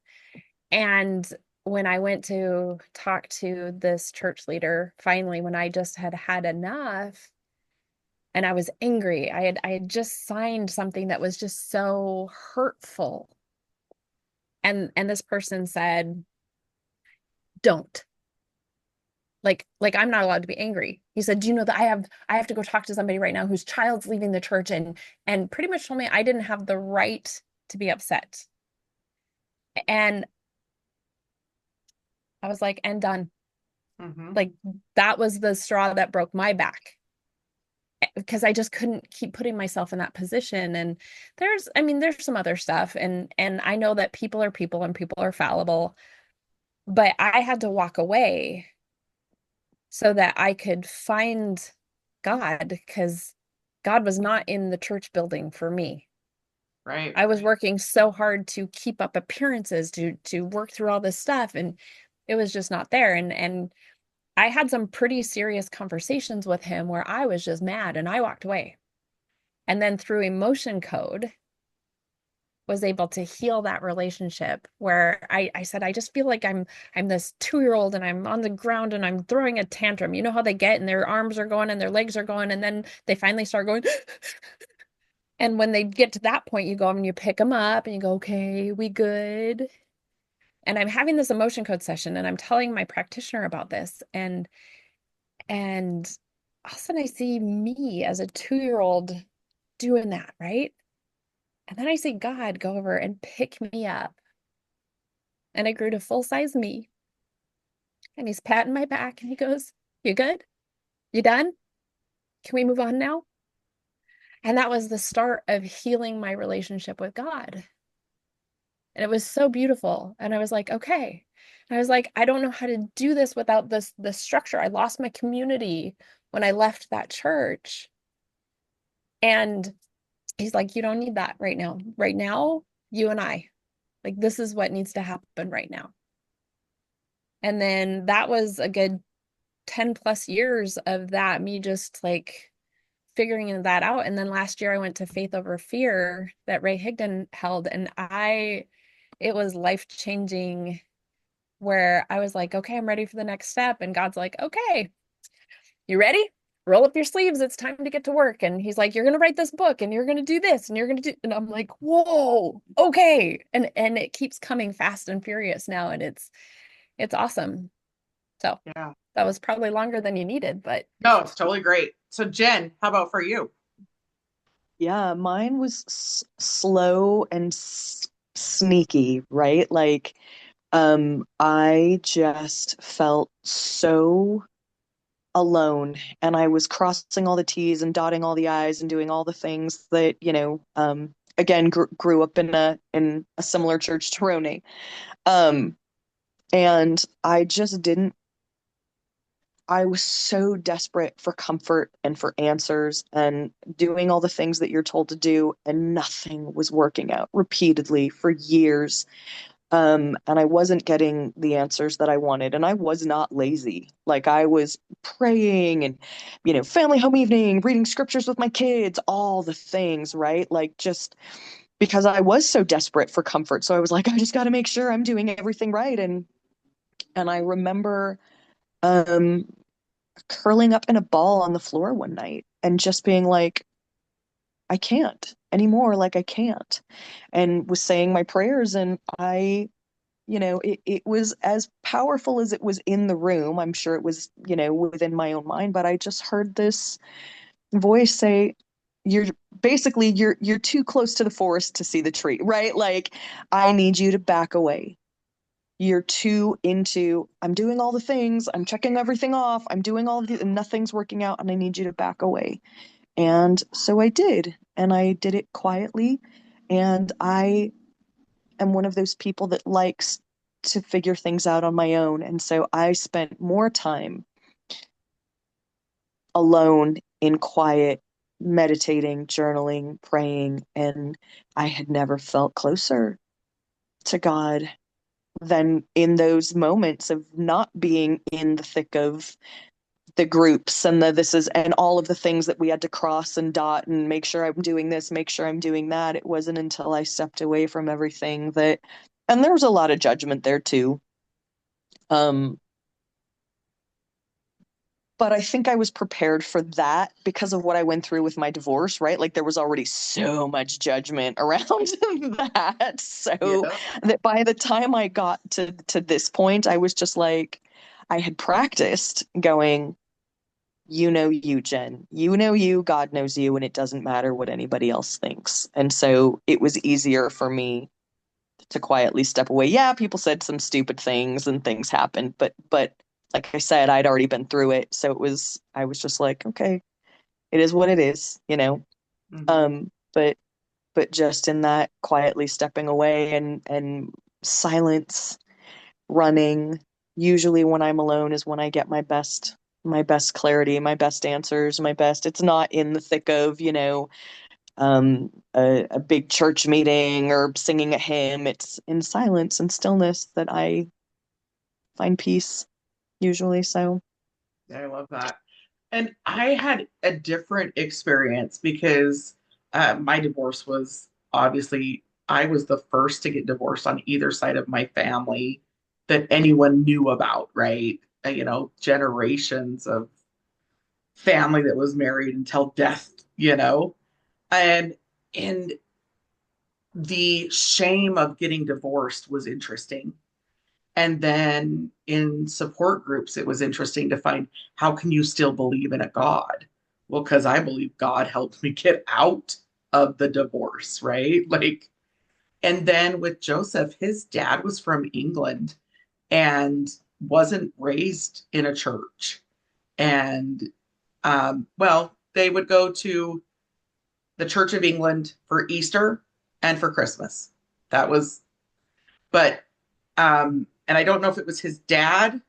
Speaker 2: and when I went to talk to this church leader, finally, when I just had had enough and I was angry, I had just signed something that was just so hurtful. And this person said, don't. Like I'm not allowed to be angry. He said, "Do you know that I have to go talk to somebody right now whose child's leaving the church," and pretty much told me I didn't have the right to be upset. And I was like, and done.
Speaker 1: Mm-hmm.
Speaker 2: Like that was the straw that broke my back because I just couldn't keep putting myself in that position. And I mean, there's some other stuff, and I know that people are people and people are fallible, but I had to walk away so that I could find God because God was not in the church building for me.
Speaker 1: Right.
Speaker 2: I was working so hard to keep up appearances, to work through all this stuff, and it was just not there. And I had some pretty serious conversations with him where I was just mad and I walked away. And then through emotion code, was able to heal that relationship where I said, I just feel like I'm this 2-year-old and I'm on the ground and I'm throwing a tantrum. You know how they get and their arms are going and their legs are going, and then they finally start going. And when they get to that point, you go and you pick them up and you go, okay, we good. And I'm having this emotion code session and I'm telling my practitioner about this. And all of a sudden I see me as a 2-year-old doing that, right? And then I see God go over and pick me up. And I grew to full size me. And he's patting my back and he goes, "You good? You done? Can we move on now?" And that was the start of healing my relationship with God. And it was so beautiful. And I was like, okay. And I was like, I don't know how to do this without this structure. I lost my community when I left that church. And he's like, you don't need that right now. Right now, you and I, like, this is what needs to happen right now. And then that was a good 10 plus years of that, me just like figuring that out. And then last year I went to Faith Over Fear that Ray Higdon held, and it was life changing where I was like, okay, I'm ready for the next step. And God's like, okay, you ready? Roll up your sleeves. It's time to get to work. And he's like, you're going to write this book and you're going to do this and you're going to do, and I'm like, whoa, okay. And it keeps coming fast and furious now. And it's awesome. So
Speaker 1: Yeah.
Speaker 2: that was probably longer than you needed, but
Speaker 1: No, it's totally great. So, Jen, how about for you?
Speaker 3: Yeah, mine was slow and sneaky, right? Like, I just felt so alone, and I was crossing all the T's and dotting all the I's and doing all the things that, again grew up in a similar church to Rone. Um, and I just didn't. I was so desperate for comfort and for answers and doing all the things that you're told to do, and nothing was working out repeatedly for years. And I wasn't getting the answers that I wanted. And I was not lazy. Like I was praying and, family home evening, reading scriptures with my kids, all the things, right? Like just because I was so desperate for comfort. So I was like, I just got to make sure I'm doing everything right. And I remember um, curling up in a ball on the floor one night and just being like, I can't anymore. Like I can't. And was saying my prayers. And it was as powerful as it was in the room. I'm sure it was, within my own mind, but I just heard this voice say, you're you're too close to the forest to see the tree, right? Like, I need you to back away. You're too into, I'm doing all the things, I'm checking everything off, I'm doing all of the, and nothing's working out, and I need you to back away. And so I did, and I did it quietly. And I am one of those people that likes to figure things out on my own. And so I spent more time alone in quiet, meditating, journaling, praying, and I had never felt closer to God than in those moments of not being in the thick of the groups and the this is and all of the things that we had to cross and dot and make sure I'm doing this, make sure I'm doing that. It wasn't until I stepped away from everything that, and there was a lot of judgment there too. Um, but I think I was prepared for that because of what I went through with my divorce, right? Like there was already so much judgment around that. So
Speaker 1: Yeah.
Speaker 3: that by the time I got to this point, I was just like, I had practiced going, you, Jen. You know you, God knows you, and it doesn't matter what anybody else thinks. And so it was easier for me to quietly step away. Yeah, people said some stupid things and things happened, but like I said, I'd already been through it. So I was just like, okay, it is what it is.
Speaker 1: Hmm.
Speaker 3: But just in that quietly stepping away and silence, running, usually when I'm alone is when I get my best clarity, my best answers, my best. It's not in the thick of, a big church meeting or singing a hymn. It's in silence and stillness that I find peace usually. So,
Speaker 1: I love that. And I had a different experience because my divorce was obviously, I was the first to get divorced on either side of my family that anyone knew about, right? Generations of family that was married until death, and and the shame of getting divorced was interesting. And then in support groups, it was interesting to find, how can you still believe in a God? Well, because I believe God helped me get out of the divorce, right? Like, and then with Joseph, his dad was from England and wasn't raised in a church. And well, they would go to the Church of England for Easter and for Christmas. That was, but and I don't know if it was his dad,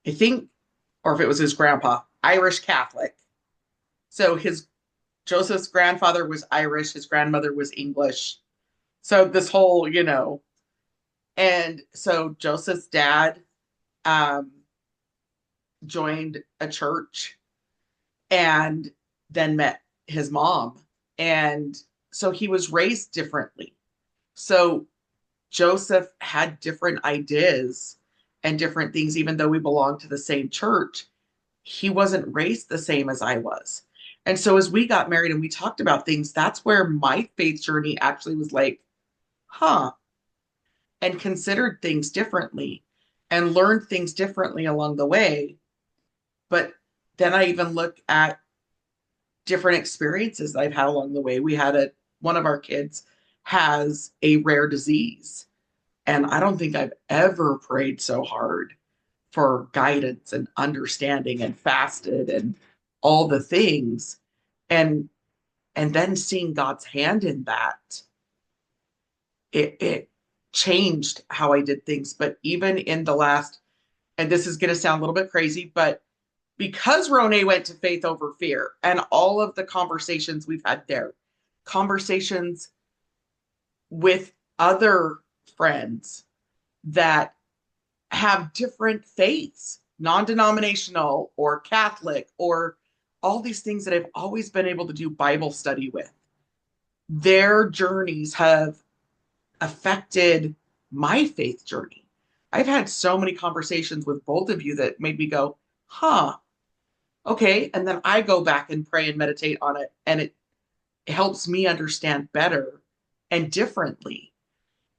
Speaker 1: I think, or if it was his grandpa, Irish Catholic. So his Joseph's grandfather was Irish, his grandmother was English. So this whole, and so Joseph's dad um, joined a church and then met his mom. And so he was raised differently. So Joseph had different ideas and different things, even though we belonged to the same church. He wasn't raised the same as I was. And so as we got married and we talked about things, that's where my faith journey actually was like, huh, and considered things differently and learned things differently along the way. But then I even look at different experiences I've had along the way. One of our kids has a rare disease. And I don't think I've ever prayed so hard for guidance and understanding and fasted and all the things. And And then seeing God's hand in that, it changed how I did things. But even in the last, and this is going to sound a little bit crazy, but because Ronay went to faith over fear and all of the conversations we've had there, conversations with other friends that have different faiths, non-denominational or Catholic, or all these things that I've always been able to do Bible study with. Their journeys have affected my faith journey. I've had so many conversations with both of you that made me go, huh, okay. And then I go back and pray and meditate on it, and it helps me understand better and differently.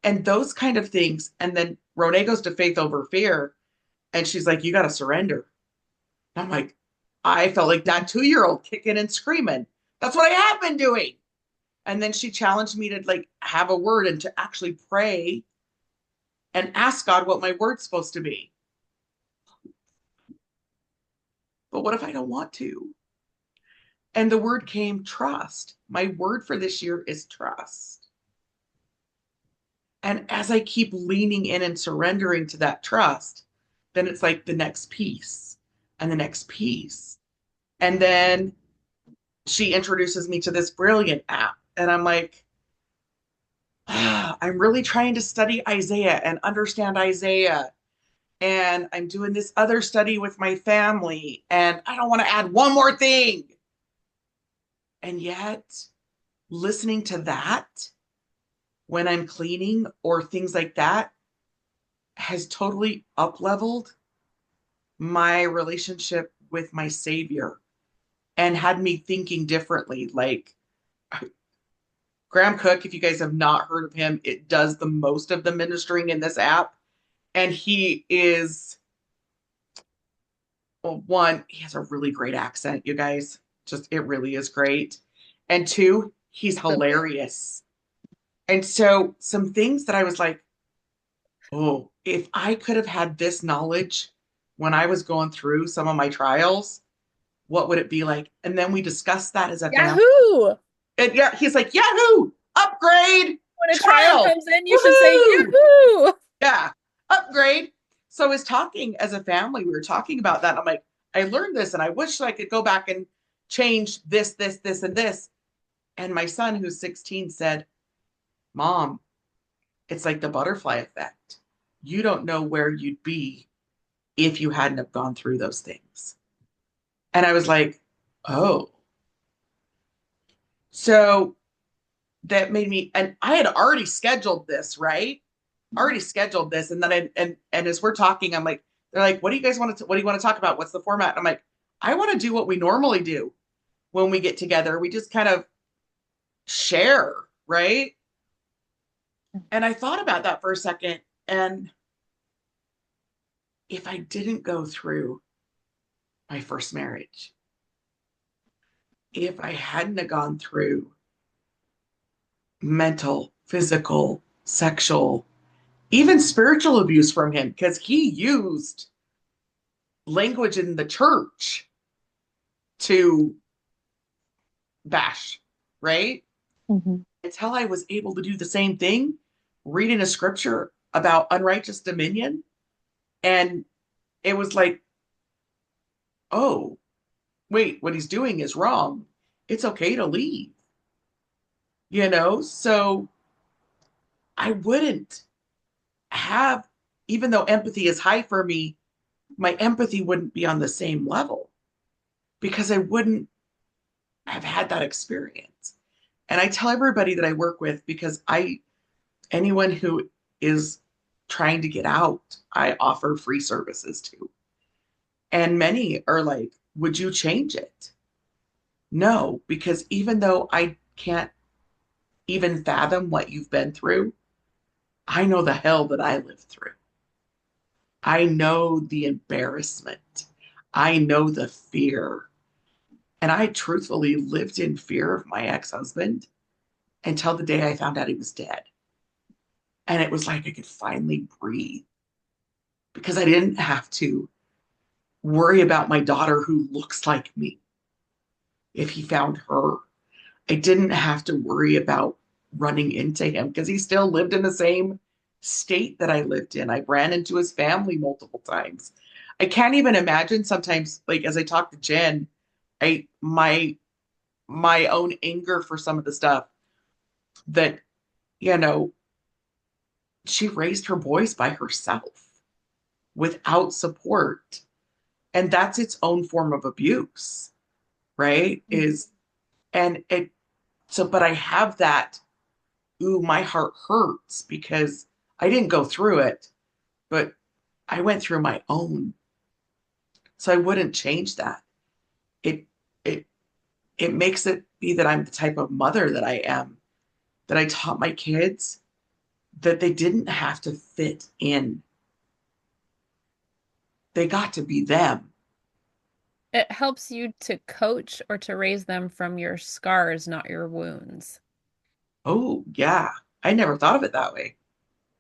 Speaker 1: And those kind of things. And then Ronay goes to faith over fear, and she's like, you got to surrender. And I'm like, I felt like that 2-year-old kicking and screaming. That's what I have been doing. And then she challenged me to like have a word and to actually pray and ask God what my word's supposed to be. But what if I don't want to? And the word came trust. My word for this year is trust. And as I keep leaning in and surrendering to that trust, then it's like the next piece and the next piece. And then she introduces me to this brilliant app. And I'm like, I'm really trying to study Isaiah and understand Isaiah. And I'm doing this other study with my family. And I don't want to add one more thing. And yet, listening to that when I'm cleaning or things like that has totally up-leveled my relationship with my Savior and had me thinking differently. Like Graham Cook, if you guys have not heard of him, it does the most of the ministering in this app. And he is, well, one, he has a really great accent, you guys. Just, it really is great. And two, he's hilarious. And so some things that I was like, oh, if I could have had this knowledge when I was going through some of my trials, what would it be like? And then we discussed that as a family.
Speaker 2: Yahoo!
Speaker 1: And yeah, he's like, Yahoo! Upgrade!
Speaker 2: When a trial
Speaker 1: Trial!
Speaker 2: comes in, you should say
Speaker 1: Woohoo!
Speaker 2: Yahoo!
Speaker 1: Yeah, upgrade. So as talking as a family, we were talking about that. I'm like, I learned this and I wish I could go back and change this, this, this, and this. And my son, who's 16, said, Mom, it's like the butterfly effect. You don't know where you'd be if you hadn't have gone through those things. And I was like, oh. So that made me, and I had already scheduled this, right? Already scheduled this. And then and as we're talking, I'm like, they're like, what do you guys want to, what do you want to talk about? What's the format? And I'm like, I want to do what we normally do when we get together. We just kind of share, right? And I thought about that for a second. And if I didn't go through my first marriage, if I hadn't have gone through mental, physical, sexual, even spiritual abuse from him, because he used language in the church to bash, right?
Speaker 3: Mm-hmm.
Speaker 1: Until I was able to do the same thing, reading a scripture about unrighteous dominion. And it was like, oh, wait, what he's doing is wrong. It's okay to leave, you know? So I wouldn't have, even though empathy is high for me, my empathy wouldn't be on the same level because I wouldn't have had that experience. And I tell everybody that I work with, because anyone who is trying to get out, I offer free services to. And many are like, would you change it? No, because even though I can't even fathom what you've been through, I know the hell that I lived through. I know the embarrassment. I know the fear. And I truthfully lived in fear of my ex-husband until the day I found out he was dead. And it was like I could finally breathe because I didn't have to worry about my daughter who looks like me if he found her. I didn't have to worry about running into him because he still lived in the same state that I lived in. I ran into his family multiple times. I can't even imagine sometimes, like as I talk to Jen, I my own anger for some of the stuff that, you know, she raised her boys by herself without support. And that's its own form of abuse, right? Is and it so but I have that, ooh, my heart hurts because I didn't go through it, but I went through my own. So I wouldn't change that. It it it makes it be that I'm the type of mother that I am, that I taught my kids that they didn't have to fit in. They got to be them.
Speaker 2: It helps you to coach or to raise them from your scars, not your wounds.
Speaker 1: Oh, yeah. I never thought of it that way.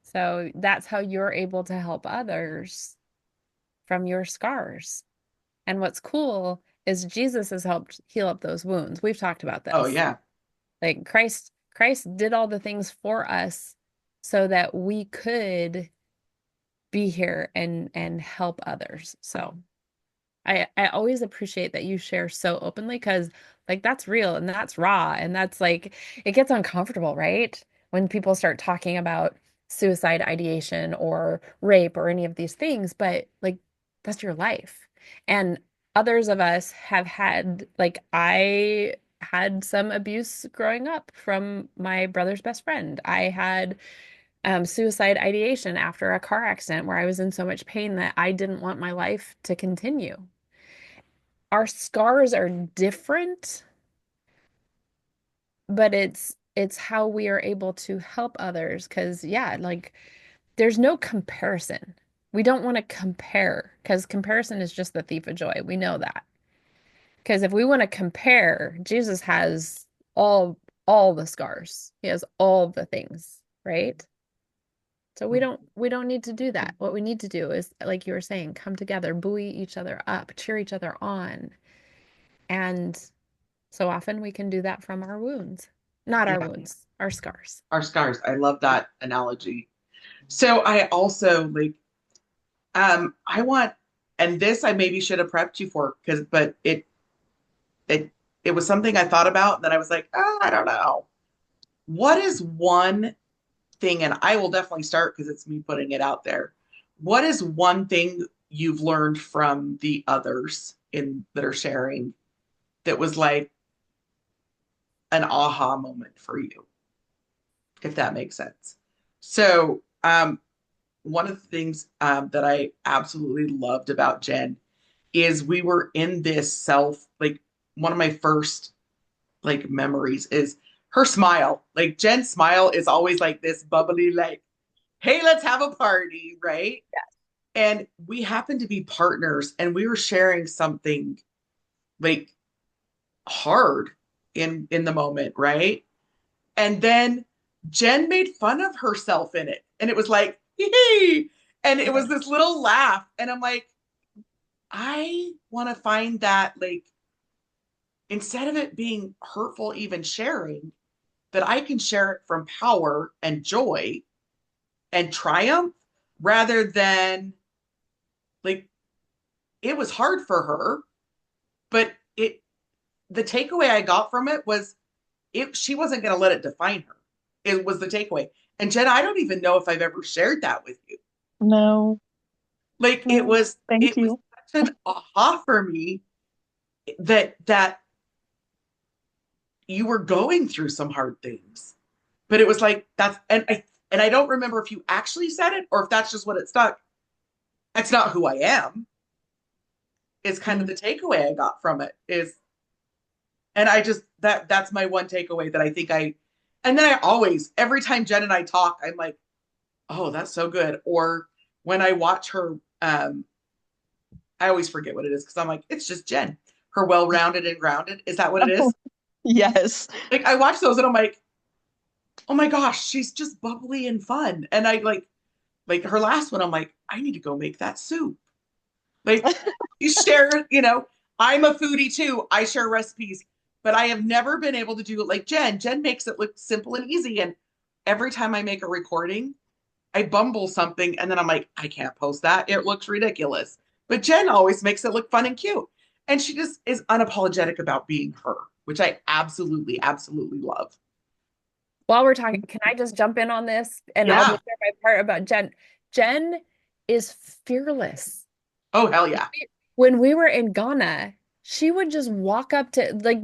Speaker 2: So that's how you're able to help others from your scars. And what's cool is Jesus has helped heal up those wounds. We've talked about
Speaker 1: Oh,
Speaker 2: this.
Speaker 1: yeah.
Speaker 2: Like Christ did all the things for us so that we could be here and help others. So I always appreciate that you share so openly because like that's real and that's raw and that's like it gets uncomfortable, right? When people start talking about suicide ideation or rape or any of these things, but like that's your life. And others of us have had like I had some abuse growing up from my brother's best friend. I had suicide ideation after a car accident where I was in so much pain that I didn't want my life to continue. Our scars are different, but it's how we are able to help others because yeah, like there's no comparison. We don't want to compare because comparison is just the thief of joy. We know that. Because if we want to compare, Jesus has all the scars. He has all the things, right? So we don't need to do that. What we need to do is, like you were saying, come together, buoy each other up, cheer each other on. And so often we can do that from our wounds. Not our
Speaker 1: Yeah.
Speaker 2: wounds, our scars.
Speaker 1: Our scars. I love that analogy. So I also like, I want, and this I maybe should have prepped you for because, but it, it was something I thought about. And then I was like, oh, I don't know. What is one thing, and I will definitely start because it's me putting it out there. What is one thing you've learned from the others in that are sharing that was like an aha moment for you, if that makes sense? So, one of the things that I absolutely loved about Jen is we were in this self, like one of my first like memories is her smile. Like Jen's smile is always like this bubbly, like, hey, let's have a party, right? And we happened to be partners and we were sharing something like hard in the moment, right? And then Jen made fun of herself in it. And it was like, hee. And it was this little laugh. And I'm like, I want to find that, like, instead of it being hurtful, even sharing, that I can share it from power and joy and triumph rather than like it was hard for her, but the takeaway I got from it was she wasn't going to let it define her. It was the takeaway. And Jen, I don't even know if I've ever shared that with you.
Speaker 3: No,
Speaker 1: Like
Speaker 3: no, thank
Speaker 1: it was
Speaker 3: you.
Speaker 1: such an aha for me that you were going through some hard things. But it was like that's and I don't remember if you actually said it or if that's just what it stuck. That's not who I am. Is kind of
Speaker 3: Mm.
Speaker 1: the takeaway I got from it is, and I just that's my one takeaway that I think and then I always every time Jen and I talk, I'm like, oh, that's so good. Or when I watch her, I always forget what it is because I'm like, it's just Jen. Her well-rounded and grounded. Is that what it is?
Speaker 3: Yes.
Speaker 1: Like I watch those and I'm like, oh my gosh, she's just bubbly and fun. And I like her last one, I'm like, I need to go make that soup. Like you share, I'm a foodie too. I share recipes, but I have never been able to do it like Jen. Jen makes it look simple and easy. And every time I make a recording, I bumble something and then I'm like, I can't post that. It looks ridiculous. But Jen always makes it look fun and cute. And she just is unapologetic about being her, which I absolutely, absolutely love.
Speaker 2: While we're talking, can I just jump in on this? And I'll
Speaker 1: Yeah.
Speaker 2: just share my part about Jen. Jen is fearless.
Speaker 1: Oh, hell yeah.
Speaker 2: When we were in Ghana, she would just walk up to, like,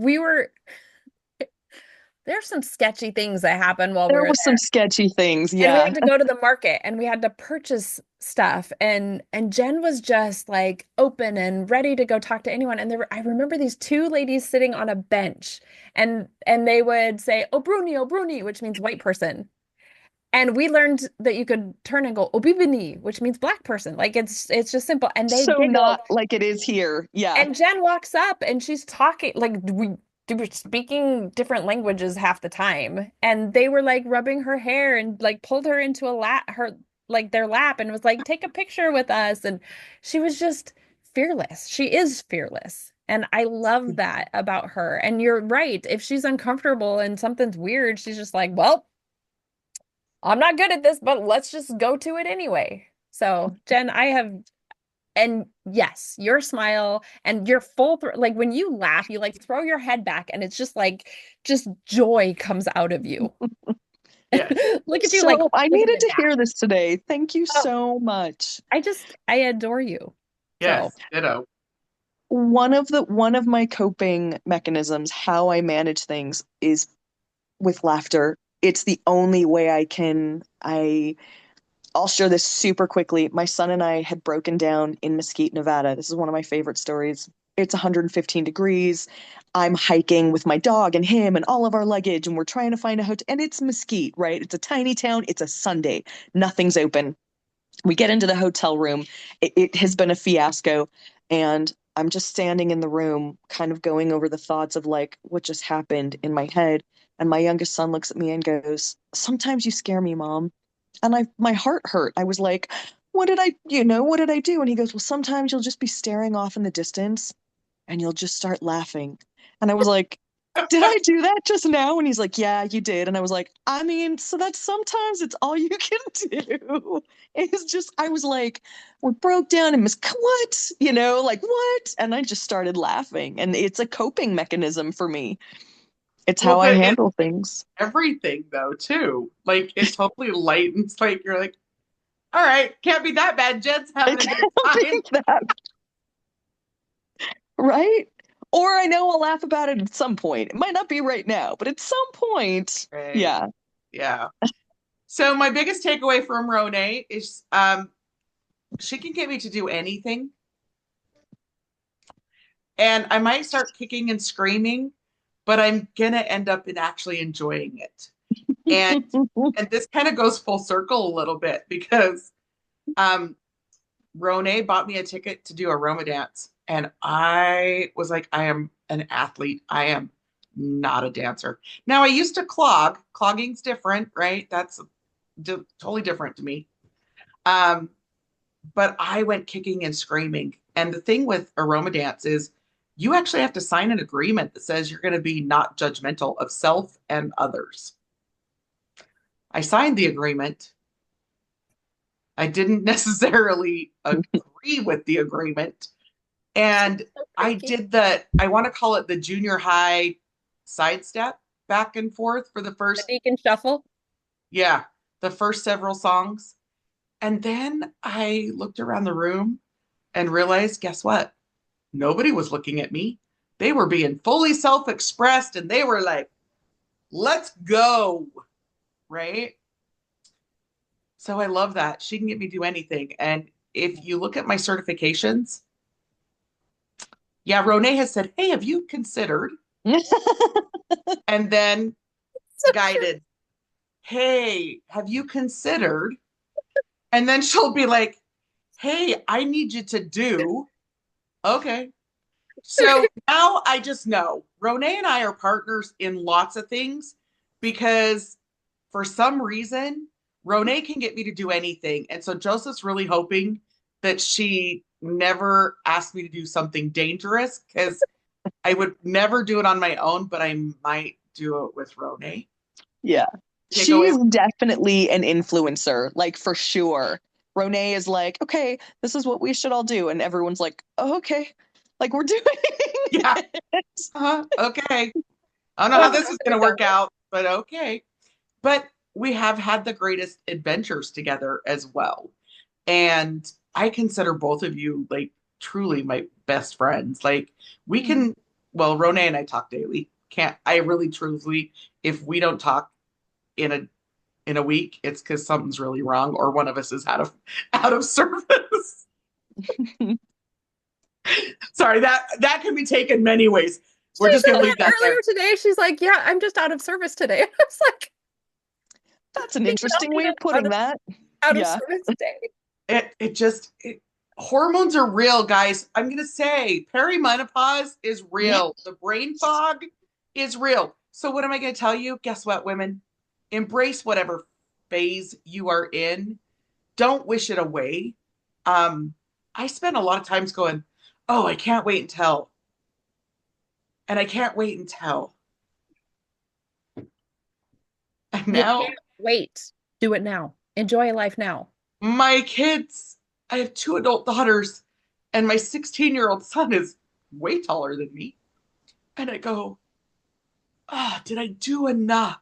Speaker 2: there's some sketchy things that happened while we
Speaker 3: There
Speaker 2: were
Speaker 3: was some sketchy things.
Speaker 2: and we
Speaker 3: Yeah.
Speaker 2: had to go to the market and we had to purchase stuff and Jen was just like open and ready to go talk to anyone and I remember these two ladies sitting on a bench and they would say Obruni Obruni, which means white person, and we learned that you could turn and go Obibini, which means black person. Like it's just simple, and they
Speaker 3: So
Speaker 2: giggle.
Speaker 3: not like it is here. Yeah.
Speaker 2: And Jen walks up and she's talking like we were speaking different languages half the time. And they were like rubbing her hair and like pulled her into a lap, her like their lap and was like, take a picture with us. And she was just fearless. She is fearless. And I love that about her. And you're right. If she's uncomfortable and something's weird, she's just like, well, I'm not good at this, but let's just go to it anyway. So, Jen, and yes, your smile and your like when you laugh, you like throw your head back and it's just like just joy comes out of you.
Speaker 1: Yes.
Speaker 2: Look at you like
Speaker 3: So I
Speaker 2: taking
Speaker 3: needed
Speaker 2: it
Speaker 3: to
Speaker 2: back.
Speaker 3: hear this today. Thank you
Speaker 2: Oh,
Speaker 3: so much.
Speaker 2: I adore you. So
Speaker 1: Yes. Ditto.
Speaker 3: One of my coping mechanisms, how I manage things, is with laughter. It's the only way I'll share this super quickly. My son and I had broken down in Mesquite, Nevada. This is one of my favorite stories. It's 115 degrees. I'm hiking with my dog and him and all of our luggage, and we're trying to find a hotel. And it's Mesquite, right? It's a tiny town. It's a Sunday. Nothing's open. We get into the hotel room. It has been a fiasco. And I'm just standing in the room, kind of going over the thoughts of like what just happened in my head. And my youngest son looks at me and goes, "Sometimes you scare me, Mom." And my heart hurt. I was like, what did I do? And he goes, "Well, sometimes you'll just be staring off in the distance and you'll just start laughing." And I was like, "Did I do that just now?" And he's like, "Yeah, you did." And I was like, "I mean, so that's sometimes it's all you can do." It's just, I was like, we broke down and what? Like what? And I just started laughing. And it's a coping mechanism for me. It's
Speaker 1: Well,
Speaker 3: how I
Speaker 1: but
Speaker 3: handle things.
Speaker 1: everything though, too. Like it totally lightens, like you're like, all right, can't be that bad. Jen's having
Speaker 3: It
Speaker 1: a good
Speaker 3: can't
Speaker 1: time.
Speaker 3: be that, right? Or I know I'll laugh about it at some point. It might not be right now, but at some point,
Speaker 1: Right.
Speaker 3: yeah.
Speaker 1: Yeah. So my biggest takeaway from Rone is she can get me to do anything. And I might start kicking and screaming, but I'm gonna end up in actually enjoying it. And and this kind of goes full circle a little bit because um Rone bought me a ticket to do a Roma dance. And I was like, I am an athlete. I am not a dancer. Now I used to clog. Clogging's different, right? That's totally different to me. Um, but I went kicking and screaming. And the thing with aroma dance is you actually have to sign an agreement that says you're going to be not judgmental of self and others. I signed the agreement. I didn't necessarily agree with the agreement. And
Speaker 2: so
Speaker 1: I
Speaker 2: freaky.
Speaker 1: did I want to call it the junior high sidestep back and forth for the
Speaker 2: The
Speaker 1: first,
Speaker 2: Deacon Shuffle.
Speaker 1: yeah, the first several songs. And then I looked around the room and realized, guess what? Nobody was looking at me. They were being fully self expressed and they were like, let's go. Right. So I love that. She can get me do anything. And if you look at my certifications, yeah, Rone has said, hey, have you considered? And then
Speaker 2: So true.
Speaker 1: guided, hey, have you considered? And then she'll be like, hey, I need you to do. Okay. So now I just know Rone and I are partners in lots of things because for some reason, Rone can get me to do anything. And so Joseph's really hoping that she never asked me to do something dangerous because I would never do it on my own, but I might do it with Rone.
Speaker 3: Yeah.
Speaker 1: Take away.
Speaker 3: She's definitely an influencer, like for sure. Renee is like, okay, this is what we should all do. And everyone's like, oh, okay, like we're doing
Speaker 1: Yeah.
Speaker 3: it.
Speaker 1: Okay. I don't know how
Speaker 3: That's
Speaker 1: this is going to work out, but okay. But we have had the greatest adventures together as well. And I consider both of you like truly my best friends. Like we
Speaker 3: Mm.
Speaker 1: can, well, Rone and I talk daily. Can't I really truly, if we don't talk in a week, it's because something's really wrong or one of us is out of service. Sorry, that can be taken many ways.
Speaker 2: She
Speaker 1: We're just
Speaker 2: said
Speaker 1: gonna
Speaker 2: that
Speaker 1: leave that
Speaker 2: earlier
Speaker 1: there.
Speaker 2: today. She's like, yeah, I'm just out of service today. I was like,
Speaker 3: That's an
Speaker 2: you cannot
Speaker 3: interesting
Speaker 2: be
Speaker 3: way of
Speaker 2: out
Speaker 3: putting
Speaker 2: of,
Speaker 3: that.
Speaker 2: out of
Speaker 3: Yeah.
Speaker 2: service today.
Speaker 1: Hormones are real, guys. I'm gonna say perimenopause is
Speaker 3: Yeah.
Speaker 1: real. The brain fog is real. So what am I gonna tell you? Guess what, women? Embrace whatever phase you are in. Don't wish it away. Um, I spent a lot of times going, oh, I can't wait until, and I can't wait until. And
Speaker 2: You
Speaker 1: now
Speaker 2: can't wait. Do it now. Enjoy life now.
Speaker 1: my kids, I have two adult daughters, and my 16-year-old son is way taller than me. And I go, ah, oh, did I do enough?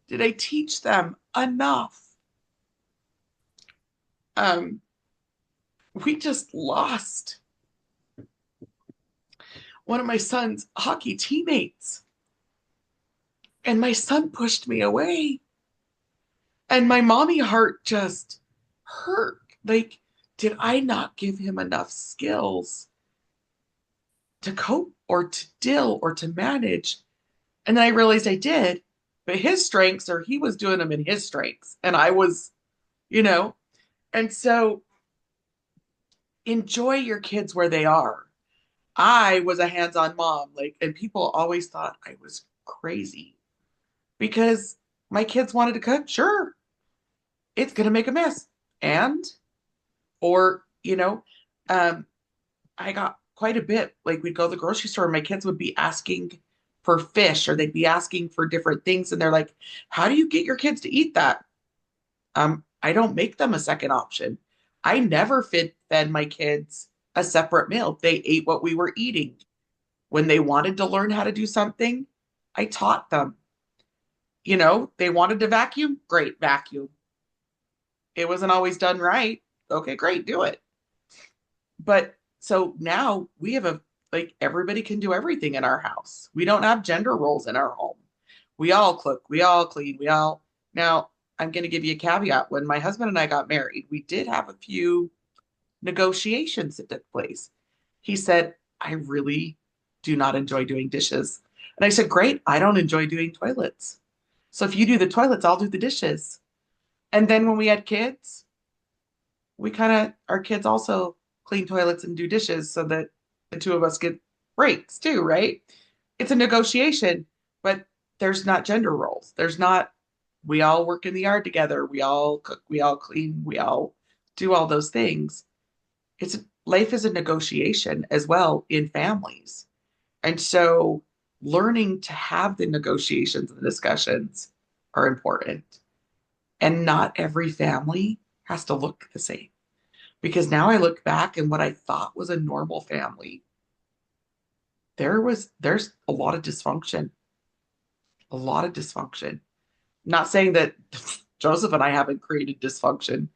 Speaker 1: Did I teach them enough? Um, we just lost one of my son's hockey teammates, and my son pushed me away, and my mommy heart just hurt. Like, did I not give him enough skills to cope or to deal or to manage? And then I realized I did, but his strengths, or he was doing them in his strengths, and I was, you know, and so enjoy your kids where they are. I was a hands-on mom, like, and people always thought I was crazy because my kids wanted to cook. Sure, it's gonna make a mess, and or um, I got quite a bit. Like we'd go to the grocery store, and my kids would be asking for fish, or they'd be asking for different things, and they're like, "How do you get your kids to eat that?" I don't make them a second option. I never fed my kids a separate meal. They ate what we were eating. When they wanted to learn how to do something, I taught them. They wanted to vacuum, great, vacuum. It wasn't always done right. Okay, great, do it. But so now we have like everybody can do everything in our house. We don't have gender roles in our home. We all cook, we all clean, we all. Now, I'm going to give you a caveat. When my husband and I got married, we did have a few negotiations that took place. He said, I really do not enjoy doing dishes. And I said, great, I don't enjoy doing toilets. So if you do the toilets, I'll do the dishes. And then when we had kids, our kids also clean toilets and do dishes so that the two of us get breaks too, right? It's a negotiation, but there's not gender roles. There's not, we all work in the yard together. We all cook, we all clean, we all do all those things. Life is a negotiation as well in families. And so learning to have the negotiations and the discussions are important. And not every family has to look the same. Because now I look back and what I thought was a normal family, there's a lot of dysfunction, a lot of dysfunction. Not saying that Joseph and I haven't created dysfunction,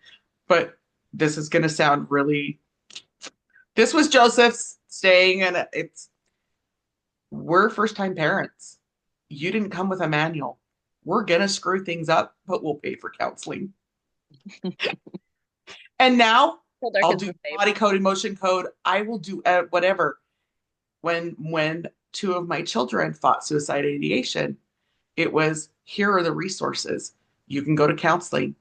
Speaker 1: but this is going to sound really, this was Joseph's staying, and we're first time parents. You didn't come with a manual. We're going to screw things up, but we'll pay for counseling. And now
Speaker 2: Told our
Speaker 1: I'll
Speaker 2: kids
Speaker 1: do
Speaker 2: the same.
Speaker 1: body code, emotion code. I will do whatever. When two of my children fought suicide ideation, it was, here are the resources. You can go to counseling.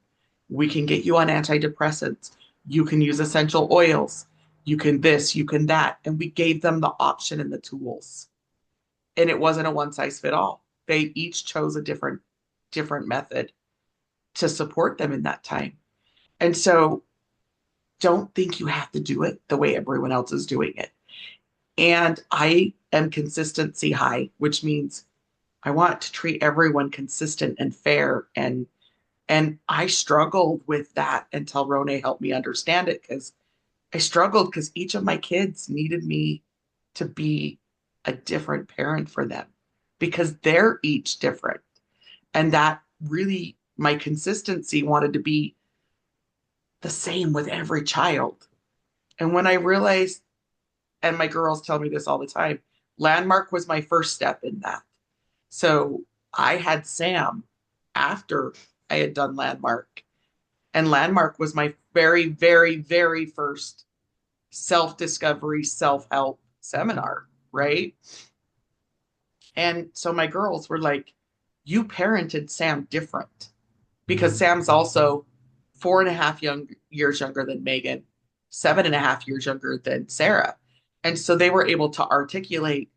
Speaker 1: We can get you on antidepressants. You can use essential oils. You can this, you can that. And we gave them the option and the tools. And it wasn't a one size fit all. They each chose a different method to support them in that time. And so don't think you have to do it the way everyone else is doing it. And I am consistency high, which means I want to treat everyone consistent and fair. And I struggled with that until Rone helped me understand it, because I struggled because each of my kids needed me to be a different parent for them because they're each different. And that really, my consistency wanted to be the same with every child. And when I realized, and my girls tell me this all the time, Landmark was my first step in that. So I had Sam after I had done Landmark. And Landmark was my very, very, very first self discovery, self help seminar, right? And so my girls were like, you parented Sam different, because Sam's also 4.5 years younger than Megan, 7.5 years younger than Sarah. And so they were able to articulate,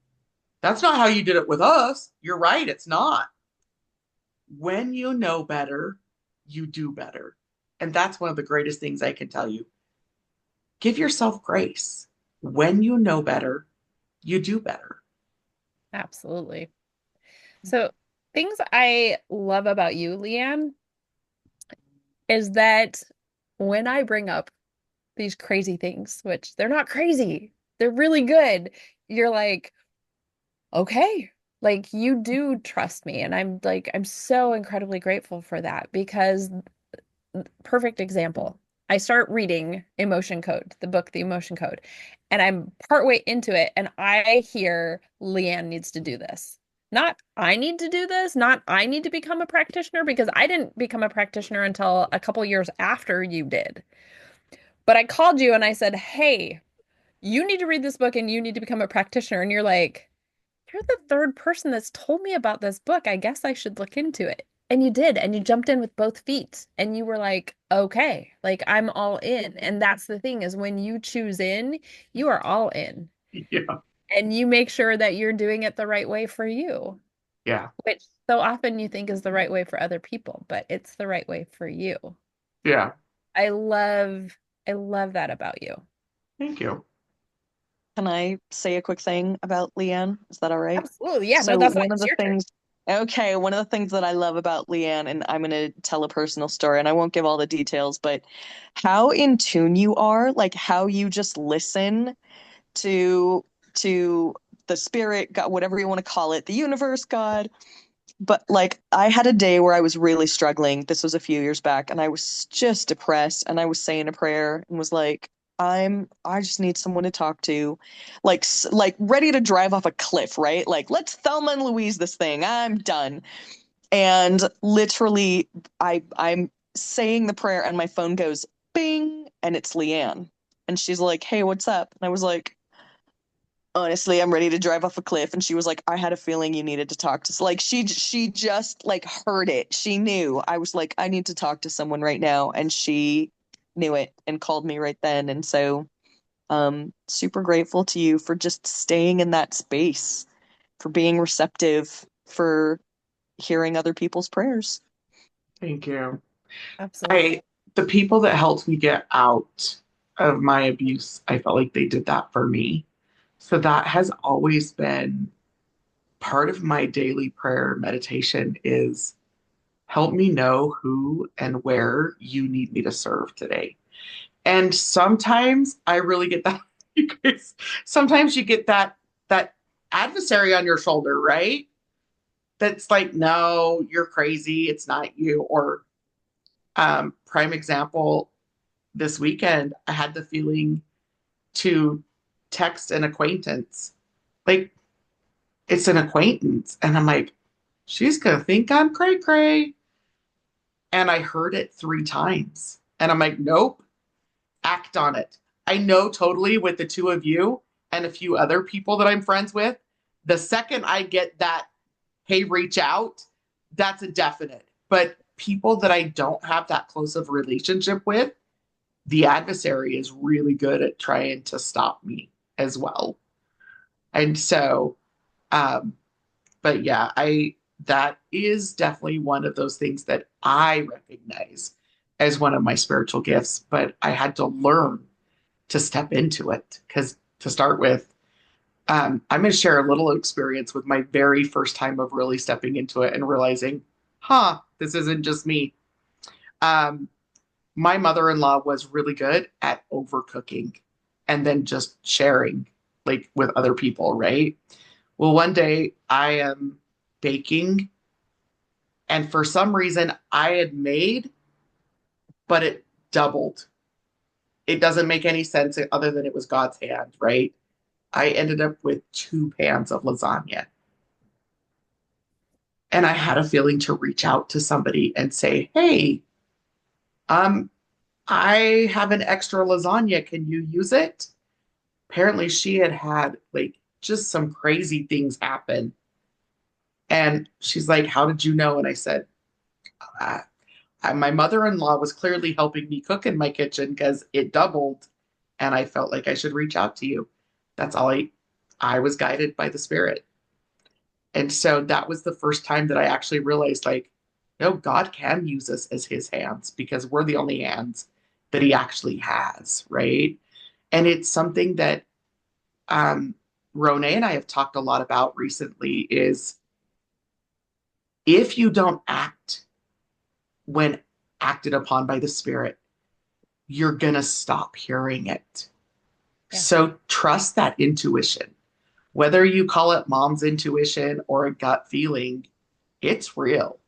Speaker 1: that's not how you did it with us. You're right, it's not. When you know better, you do better. And that's one of the greatest things I can tell you. Give yourself grace. When you know better, you do better.
Speaker 2: Absolutely. So, things I love about you, Leanne, is that when I bring up these crazy things, which they're not crazy, they're really good, you're like, okay, like you do trust me. And I'm like, I'm so incredibly grateful for that because perfect example. I start reading Emotion Code, the book, The Emotion Code, and I'm partway into it, and I hear Leanne needs to do this. Not I need to do this, not I need to become a practitioner, because I didn't become a practitioner until a couple years after you did. But I called you and I said, hey, you need to read this book and you need to become a practitioner. And you're like, you're the third person that's told me about this book. I guess I should look into it. And you did. And you jumped in with both feet. And you were like, okay, like I'm all in. And that's the thing is when you choose in, you are all in.
Speaker 1: Yeah.
Speaker 2: And you make sure that you're doing it the right way for you,
Speaker 1: Yeah.
Speaker 2: which so often you think is the right way for other people, but it's the right way for you.
Speaker 1: Yeah.
Speaker 2: I love, I love that about you.
Speaker 1: Thank you.
Speaker 3: Can I say a quick thing about Leanne? Is that all right?
Speaker 2: Absolutely. Yeah, no,
Speaker 3: So
Speaker 2: that's why
Speaker 3: one of
Speaker 2: it's
Speaker 3: the
Speaker 2: your turn.
Speaker 3: things, okay, one of the things that I love about Leanne, and I'm going to tell a personal story, and I won't give all the details, but how in tune you are, like how you just listen to the spirit, God, whatever you want to call it, the universe, God. But like I had a day where I was really struggling. This was a few years back, and I was just depressed, and I was saying a prayer and was like, I just need someone to talk to, like ready to drive off a cliff, right? Like let's Thelma and Louise this thing. I'm done. And literally, I'm saying the prayer, and my phone goes bing, and it's Leanne, and she's like, "Hey, what's up?" And I was like, honestly, I'm ready to drive off a cliff. And she was like, I had a feeling you needed to talk to, like, she just like heard it. She knew. I was like, I need to talk to someone right now. And she knew it and called me right then. And so, super grateful to you for just staying in that space, for being receptive, for hearing other people's prayers.
Speaker 1: Thank you.
Speaker 2: Absolutely.
Speaker 1: I the people that helped me get out of my abuse, I felt like they did that for me. So that has always been part of my daily prayer meditation, is help me know who and where you need me to serve today. And sometimes I really get that because sometimes you get that adversary on your shoulder, right? That's like, no, you're crazy, it's not you. Or prime example, this weekend, I had the feeling to text an acquaintance. Like, it's an acquaintance. And I'm like, she's going to think I'm cray cray. And I heard it 3 times. And I'm like, nope, act on it. I know totally with the two of you and a few other people that I'm friends with, the second I get that, hey, reach out, that's a definite. But people that I don't have that close of a relationship with, the adversary is really good at trying to stop me as well. And so, um, but yeah, that is definitely one of those things that I recognize as one of my spiritual gifts, but I had to learn to step into it, because to start with, I'm going to share a little experience with my very first time of really stepping into it and realizing, huh, this isn't just me. Um, my mother-in-law was really good at overcooking and then just sharing like with other people, right? Well, one day I am baking, and for some reason I had made, but it doubled. It doesn't make any sense other than it was God's hand, right? I ended up with 2 pans of lasagna. And I had a feeling to reach out to somebody and say, hey, um, I have an extra lasagna. Can you use it? Apparently, she had had like just some crazy things happen. And she's like, how did you know? And I said, uh, my mother-in-law was clearly helping me cook in my kitchen because it doubled. And I felt like I should reach out to you. That's all I was guided by the spirit. And so that was the first time that I actually realized, like, no, God can use us as his hands because we're the only hands that he actually has, right? And it's something that um, Rone and I have talked a lot about recently is if you don't act when acted upon by the Spirit, you're going to stop hearing it.
Speaker 2: Yeah.
Speaker 1: So trust that intuition. Whether you call it mom's intuition or a gut feeling, it's real.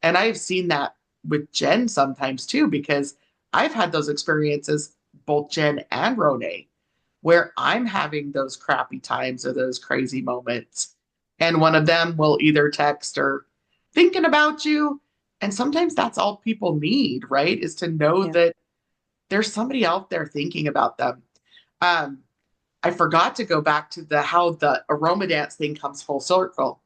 Speaker 1: And I've seen that with Jen sometimes too, because I've had those experiences, both Jen and Rone, where I'm having those crappy times or those crazy moments. And one of them will either text or thinking about you. And sometimes that's all people need, right? Is to know
Speaker 3: Yeah.
Speaker 1: that there's somebody out there thinking about them. Um, I forgot to go back to the how the aroma dance thing comes full circle.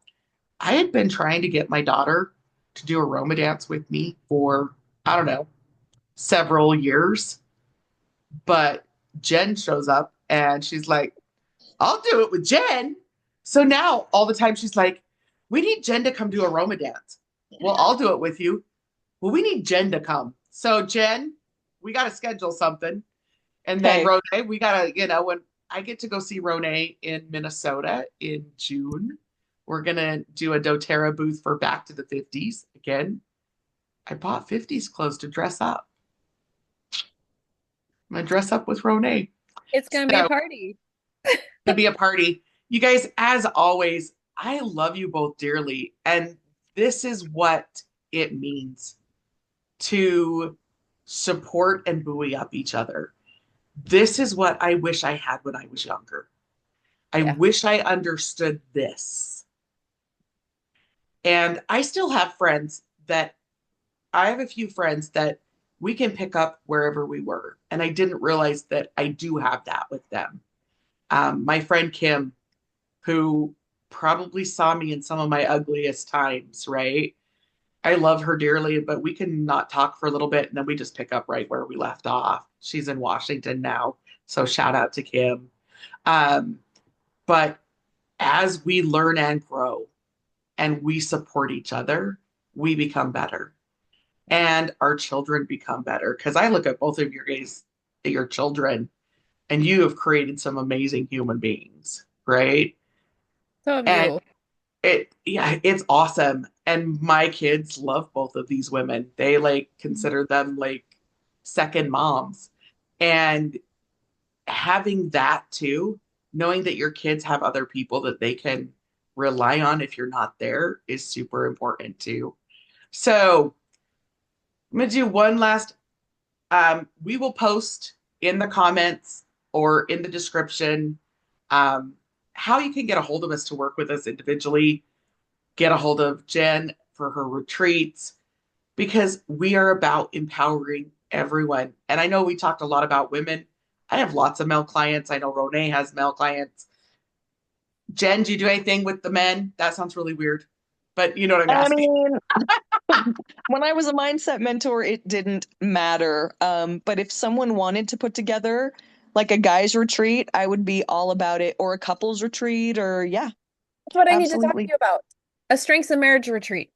Speaker 1: I had been trying to get my daughter to do aroma dance with me for, I don't know, several years. But Jen shows up and she's like, I'll do it with Jen. So now all the time she's like, we need Jen to come do aroma dance. Well, I'll do it with you. Well, we need Jen to come. So Jen, we got to schedule something. And then
Speaker 3: Okay.
Speaker 1: Rone, we got to, when I get to go see Rone in Minnesota in June, we're going to do a doTERRA booth for Back to the 50s. Again, I bought 50s clothes to dress up. I'm going to dress up with Rone.
Speaker 2: It's gonna be a
Speaker 1: So
Speaker 2: party.
Speaker 1: to be a party. You guys, as always, I love you both dearly. And this is what it means to support and buoy up each other. This is what I wish I had when I was younger. I
Speaker 2: Yeah.
Speaker 1: wish I understood this. And I still have friends that I have a few friends that we can pick up wherever we were. And I didn't realize that I do have that with them. My friend Kim, who probably saw me in some of my ugliest times, right? I love her dearly, but we can not talk for a little bit and then we just pick up right where we left off. She's in Washington now. So shout out to Kim. Um, but as we learn and grow and we support each other, we become better and our children become better. Because I look at both of your guys, your children, and you have created some amazing human beings, right?
Speaker 2: So have
Speaker 1: And
Speaker 2: you.
Speaker 1: yeah, it's awesome. And my kids love both of these women. They like consider them like second moms. And having that too, knowing that your kids have other people that they can rely on if you're not there is super important too. So I'm gonna do one last we will post in the comments or in the description um, how you can get a hold of us to work with us individually, get a hold of Jen for her retreats, because we are about empowering everyone. And I know we talked a lot about women. I have lots of male clients. I know Rone has male clients. Jen, do you do anything with the men? That sounds really weird, but you know what I'm
Speaker 3: I
Speaker 1: asking.
Speaker 3: mean, when I was a mindset mentor, it didn't matter. But if someone wanted to put together like a guy's retreat, I would be all about it, or a couple's retreat, or yeah,
Speaker 2: That's what I need to talk to
Speaker 3: absolutely.
Speaker 2: you about. A strengths and marriage retreat.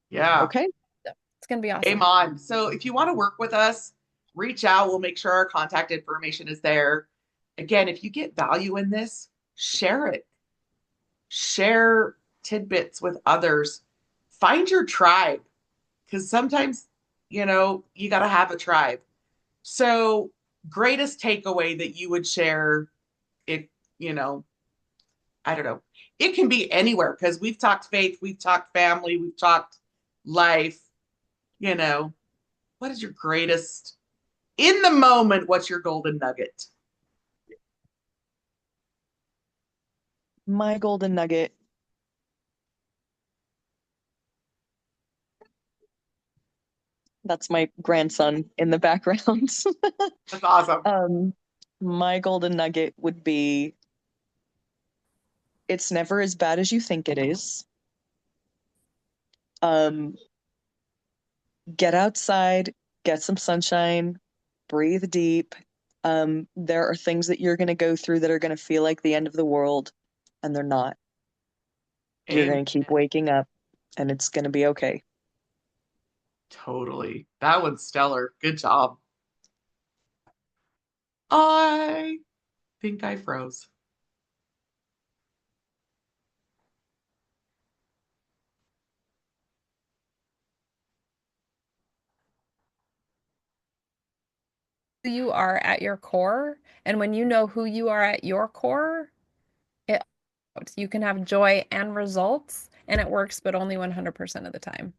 Speaker 1: Yeah.
Speaker 3: Okay.
Speaker 2: So, it's gonna be
Speaker 1: Game
Speaker 2: awesome.
Speaker 1: on. So if you want to work with us, reach out. We'll make sure our contact information is there. Again, if you get value in this, share it. Share tidbits with others. Find your tribe because sometimes, you got to have a tribe. So, greatest takeaway that you would share, it, you know, I don't know. It can be anywhere because we've talked faith, we've talked family, we've talked life. You know, what is your greatest in the moment? What's your golden nugget?
Speaker 3: My golden nugget. That's my grandson in the background.
Speaker 1: That's awesome.
Speaker 3: Um, my golden nugget would be it's never as bad as you think it is. Um, get outside, get some sunshine, breathe deep. There are things that you're going to go through that are going to feel like the end of the world, and they're not. You're
Speaker 1: And
Speaker 3: going to keep waking up, and it's going to be okay.
Speaker 1: totally. That one's stellar. Good job. I think I froze.
Speaker 2: Who you are at your core. And when you know who you are at your core, it you can have joy and results, and it works, but only 100% of the time.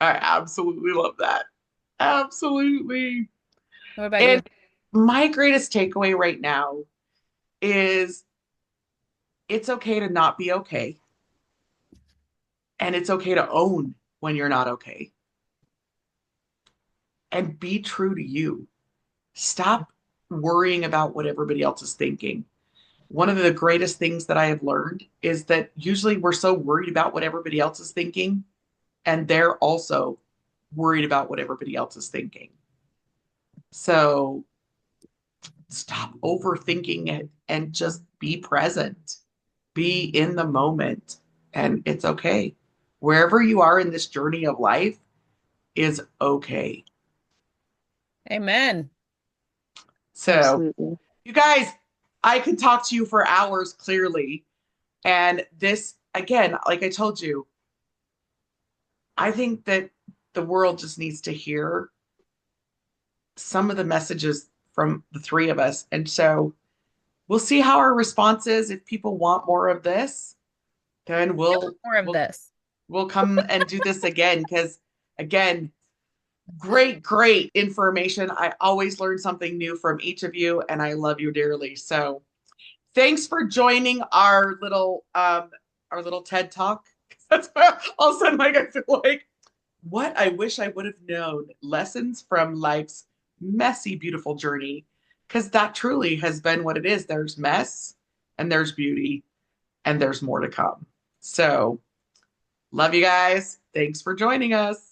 Speaker 1: I absolutely love that. Absolutely.
Speaker 2: What about you?
Speaker 1: And my greatest takeaway right now is it's okay to not be okay. And it's okay to own when you're not okay. And be true to you. Stop worrying about what everybody else is thinking. One of the greatest things that I have learned is that usually we're so worried about what everybody else is thinking, and they're also worried about what everybody else is thinking. So stop overthinking it and just be present, be in the moment, and it's okay. Wherever you are in this journey of life is okay.
Speaker 2: Amen.
Speaker 1: So,
Speaker 3: Absolutely.
Speaker 1: you guys, I could talk to you for hours clearly. And this, again, like I told you, I think that the world just needs to hear some of the messages from the three of us. And so we'll see how our response is. If people want more of this, then we'll
Speaker 2: More of
Speaker 1: we'll
Speaker 2: this.
Speaker 1: we'll come and do this again because again, great information. I always learn something new from each of you and I love you dearly. So thanks for joining our little TED talk. That's all of a sudden like I feel like what I wish I would have known. Lessons from life's messy, beautiful journey. Because that truly has been what it is. There's mess and there's beauty and there's more to come. So love you guys. Thanks for joining us.